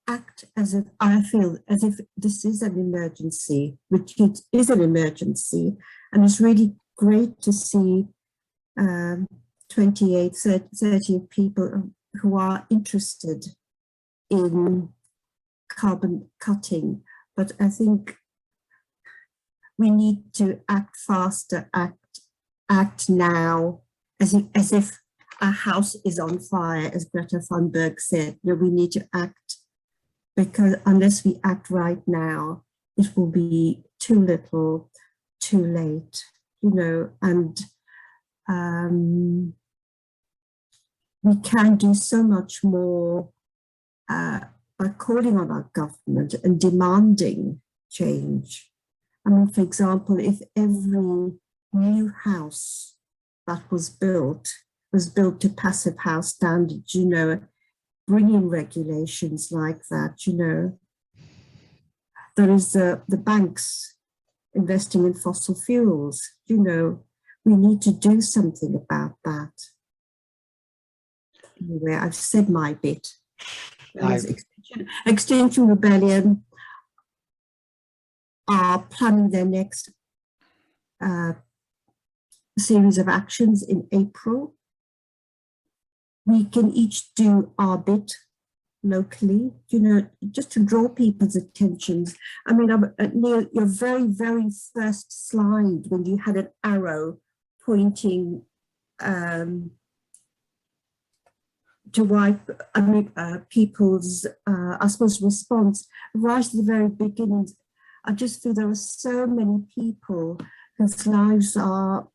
act as if, I feel, as if this is an emergency, which it is an emergency. And it's really great to see 28, 30 people who are interested in carbon cutting. But I think we need to act faster, act now, as if our house is on fire, as Greta Thunberg said. You know, we need to act, because unless we act right now, it will be too little, too late, you know. And we can do so much more by calling on our government and demanding change. I mean, for example, if every new house that was built to passive house standards, you know, bring in regulations like that, you know. There is the banks investing in fossil fuels, you know, we need to do something about that. Anyway, I've said my bit. Extinction Rebellion are planning their next series of actions in April. We can each do our bit locally, you know, just to draw people's attentions. I mean, Neil, your very, very first slide, when you had an arrow pointing to why, I mean, people's, I suppose, response, right at the very beginning, I just feel there are so many people whose lives are,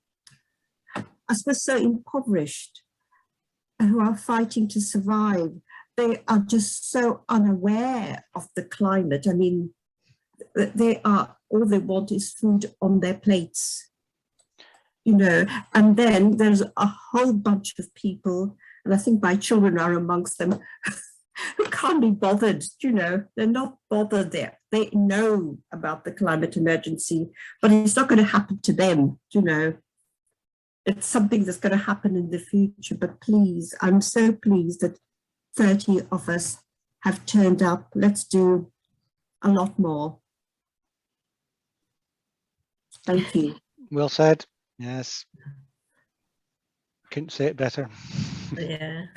I suppose, so impoverished, who are fighting to survive. They are just so unaware of the climate. I mean, they are, all they want is food on their plates, you know. And then there's a whole bunch of people, and I think my children are amongst them, who can't be bothered, you know. They're not bothered there. They know about the climate emergency, but it's not going to happen to them, you know. It's something that's going to happen in the future. But please, I'm so pleased that 30 of us have turned up. Let's do a lot more. Thank you. Well said. Yes. Couldn't say it better. Yeah.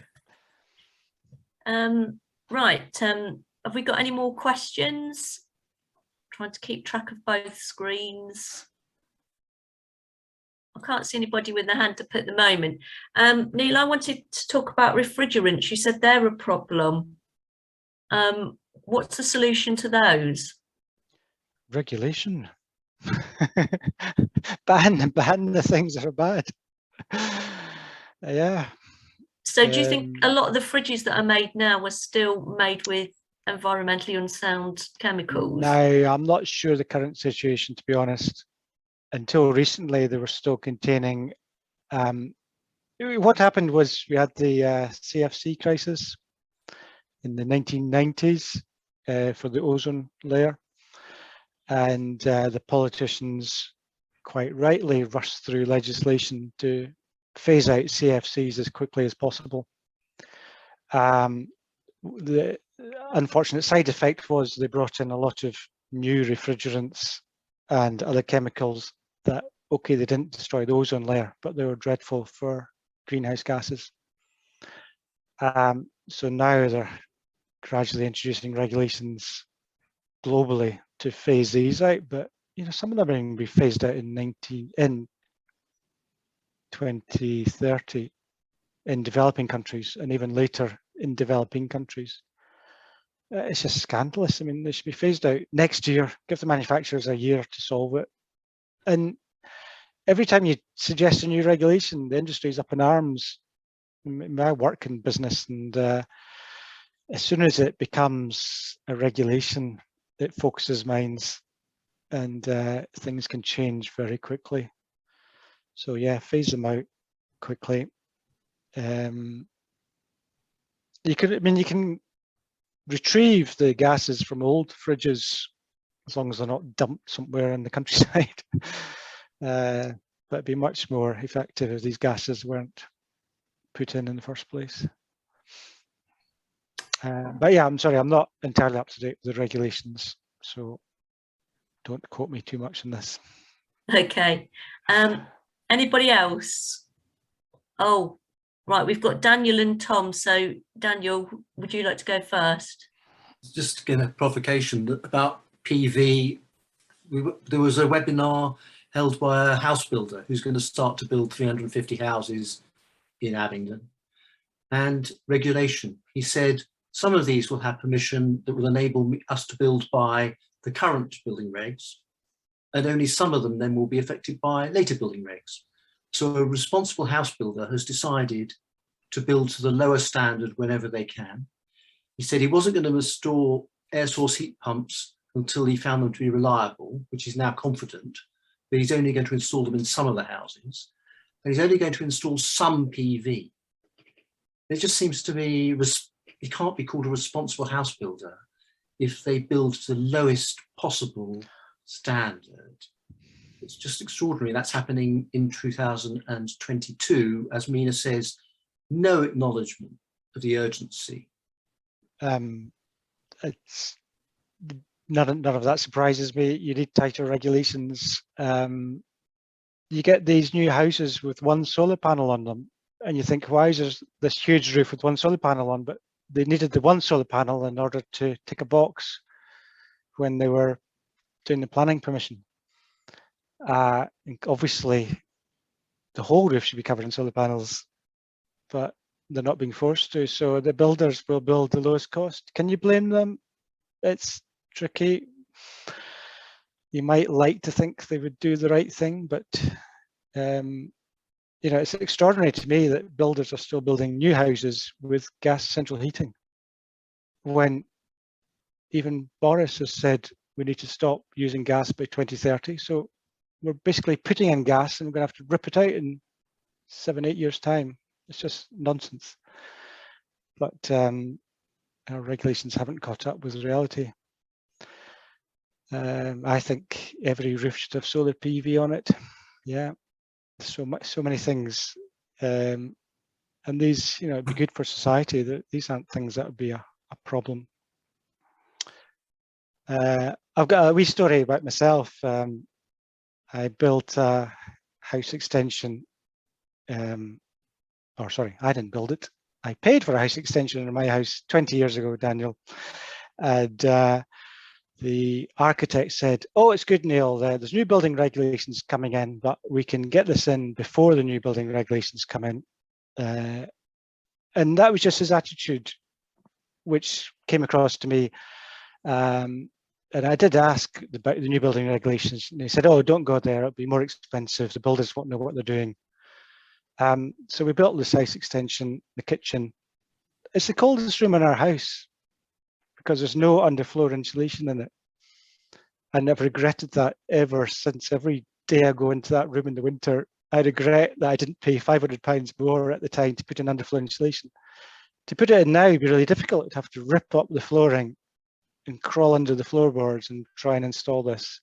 Right. Have we got any more questions? Trying to keep track of both screens. I can't see anybody with their hand up at the moment. Neil, I wanted to talk about refrigerants. You said they're a problem. What's the solution to those? Regulation. ban the things that are bad. Yeah. So do you think a lot of the fridges that are made now were still made with environmentally unsound chemicals? No, I'm not sure the current situation, to be honest. Until recently, they were still containing. What happened was we had the CFC crisis in the 1990s for the ozone layer, and the politicians quite rightly rushed through legislation to phase out CFCs as quickly as possible. The unfortunate side effect was they brought in a lot of new refrigerants and other chemicals that, okay, they didn't destroy the ozone layer, but they were dreadful for greenhouse gases. So now they're gradually introducing regulations globally to phase these out, but you know, some of them are going to be phased out in 2030 in developing countries, and even later in developing countries. It's just scandalous. I mean, they should be phased out next year. Give the manufacturers a year to solve it. And every time you suggest a new regulation, the industry's up in arms. I work in business, and as soon as it becomes a regulation, it focuses minds, and things can change very quickly. So yeah, phase them out quickly. You can retrieve the gases from old fridges as long as they're not dumped somewhere in the countryside. But it'd be much more effective if these gases weren't put in the first place. But yeah, I'm sorry, I'm not entirely up to date with the regulations, so don't quote me too much on this. Okay. Anybody else? Oh, right, we've got Daniel and Tom. So Daniel, would you like to go first? Just again, a provocation about PV. There was a webinar held by a house builder who's going to start to build 350 houses in Abingdon. And regulation. He said some of these will have permission that will enable us to build by the current building regs, and only some of them then will be affected by later building regs. So a responsible house builder has decided to build to the lower standard whenever they can. He said he wasn't going to install air source heat pumps until he found them to be reliable, which he's now confident, but he's only going to install them in some of the houses. And he's only going to install some PV. It just seems to be, he can't be called a responsible house builder if they build to the lowest possible standard. It's just extraordinary. That's happening in 2022, as Mina says, no acknowledgement of the urgency. It's none of that surprises me. You need tighter regulations. You get these new houses with one solar panel on them, and you think, why is there this huge roof with one solar panel on? But they needed the one solar panel in order to tick a box when they were doing the planning permission. Obviously, the whole roof should be covered in solar panels, but they're not being forced to. So the builders will build the lowest cost. Can you blame them? It's tricky. You might like to think they would do the right thing, but you know, it's extraordinary to me that builders are still building new houses with gas central heating, when even Boris has said we need to stop using gas by 2030. So we're basically putting in gas and we're going to have to rip it out in 7-8 years' time. It's just nonsense. But our regulations haven't caught up with reality. I think every roof should have solar PV on it. Yeah, so many things, and these, you know, it'd be good for society. That these aren't things that would be a problem. I've got a wee story about myself. I built a house extension, or sorry, I didn't build it. I paid for a house extension in my house 20 years ago, Daniel, and the architect said, oh, it's good, Neil, there's new building regulations coming in, but we can get this in before the new building regulations come in. And that was just his attitude, which came across to me. And I did ask about the new building regulations, and he said, oh, don't go there, it'll be more expensive, the builders won't know what they're doing. So we built this house extension, the kitchen. It's the coldest room in our house, because there's no underfloor insulation in it. And I've regretted that ever since. Every day I go into that room in the winter, I regret that I didn't pay £500 more at the time to put in underfloor insulation. To put it in now would be really difficult. I'd have to rip up the flooring and crawl under the floorboards and try and install this.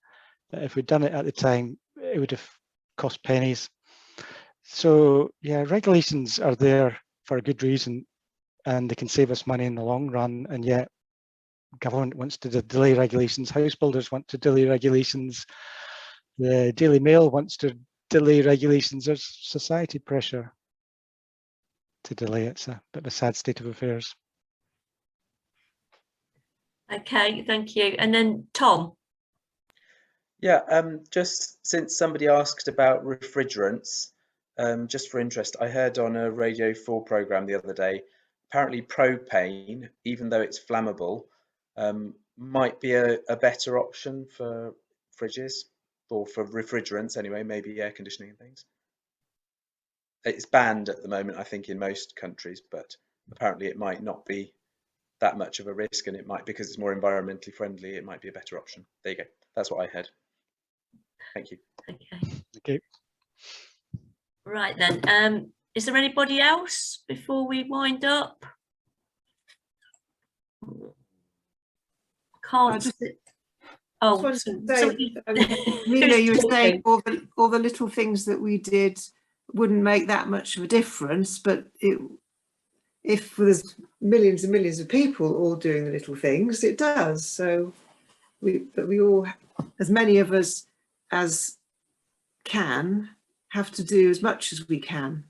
But if we'd done it at the time, it would have cost pennies. So yeah, regulations are there for a good reason, and they can save us money in the long run, and yet government wants to delay regulations, house builders want to delay regulations, the Daily Mail wants to delay regulations. There's society pressure to delay it. It's a bit of a sad state of affairs. Okay, thank you. And then Tom. Yeah, just since somebody asked about refrigerants, just for interest, I heard on a Radio 4 program the other day, apparently propane, even though it's flammable, might be a better option for fridges, or for refrigerants anyway, maybe air conditioning and things. It's banned at the moment, I think, in most countries, but apparently it might not be that much of a risk, and it might, because it's more environmentally friendly, it might be a better option. There you go. That's what I heard. Thank you. Okay. Right then. Is there anybody else before we wind up? Can't. Oh, Nina, you were saying all the little things that we did wouldn't make that much of a difference, but if there's millions and millions of people all doing the little things, it does. So we all, as many of us as can, have to do as much as we can.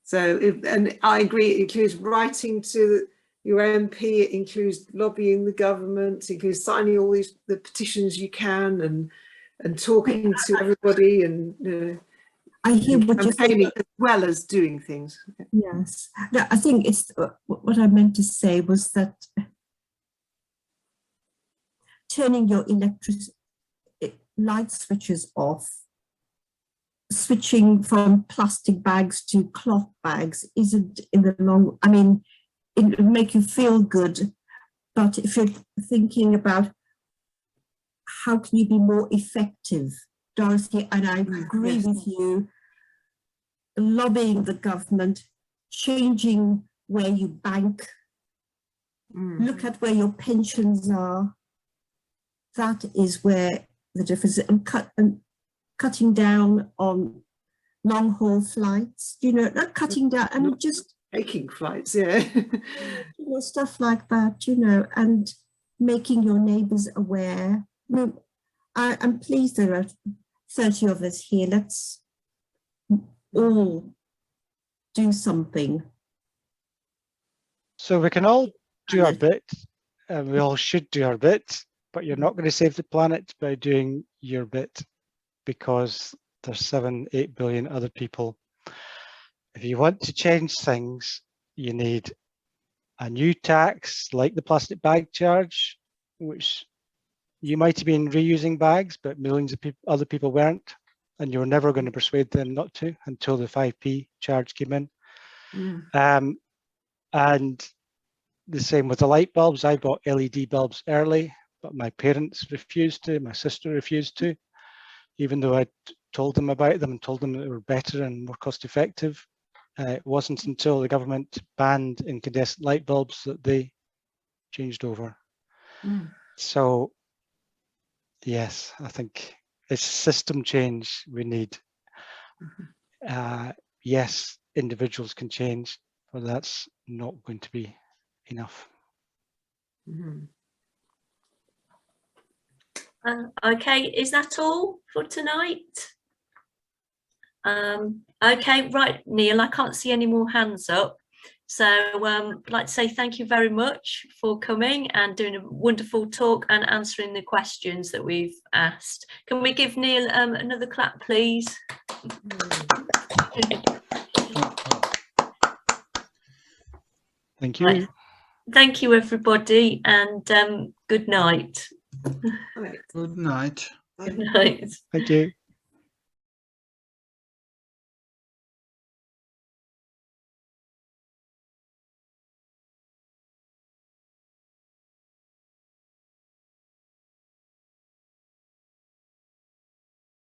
So, and I agree, it includes writing to your MP, it includes lobbying the government, it includes signing all the petitions you can, and talking to everybody, and I hear what you're saying, as well as doing things. Yes, no, I think it's what I meant to say was that turning your electric light switches off switching from plastic bags to cloth bags isn't in the long, I mean, it will make you feel good, but if you're thinking about how can you be more effective, Dorothy, and I agree with you, lobbying the government, changing where you bank, look at where your pensions are. That is where the difference is. And cutting down on long haul flights, you know, not cutting down, I mean, just taking flights, yeah. You know, stuff like that, you know, and making your neighbours aware. I mean, I'm pleased there are 30 of us here. Let's all do something. So we can all do our bit, and we all should do our bit, but you're not going to save the planet by doing your bit, because there's 7-8 billion other people. If you want to change things, you need a new tax like the plastic bag charge, which you might have been reusing bags, but millions of other people weren't, and you were never going to persuade them not to until the 5p charge came in. And the same with the light bulbs. I bought LED bulbs early, but my parents refused to, my sister refused to, even though I told them about them and told them that they were better and more cost effective. It wasn't until the government banned incandescent light bulbs that they changed over. So yes, I think it's system change we need. Yes, individuals can change, but that's not going to be enough. Okay, is that all for tonight? Okay, right, Neil, I can't see any more hands up. So I'd like to say thank you very much for coming and doing a wonderful talk and answering the questions that we've asked. Can we give Neil another clap, please? Thank you. Right. Thank you, everybody, and good night. Good night. Good night. Thank you.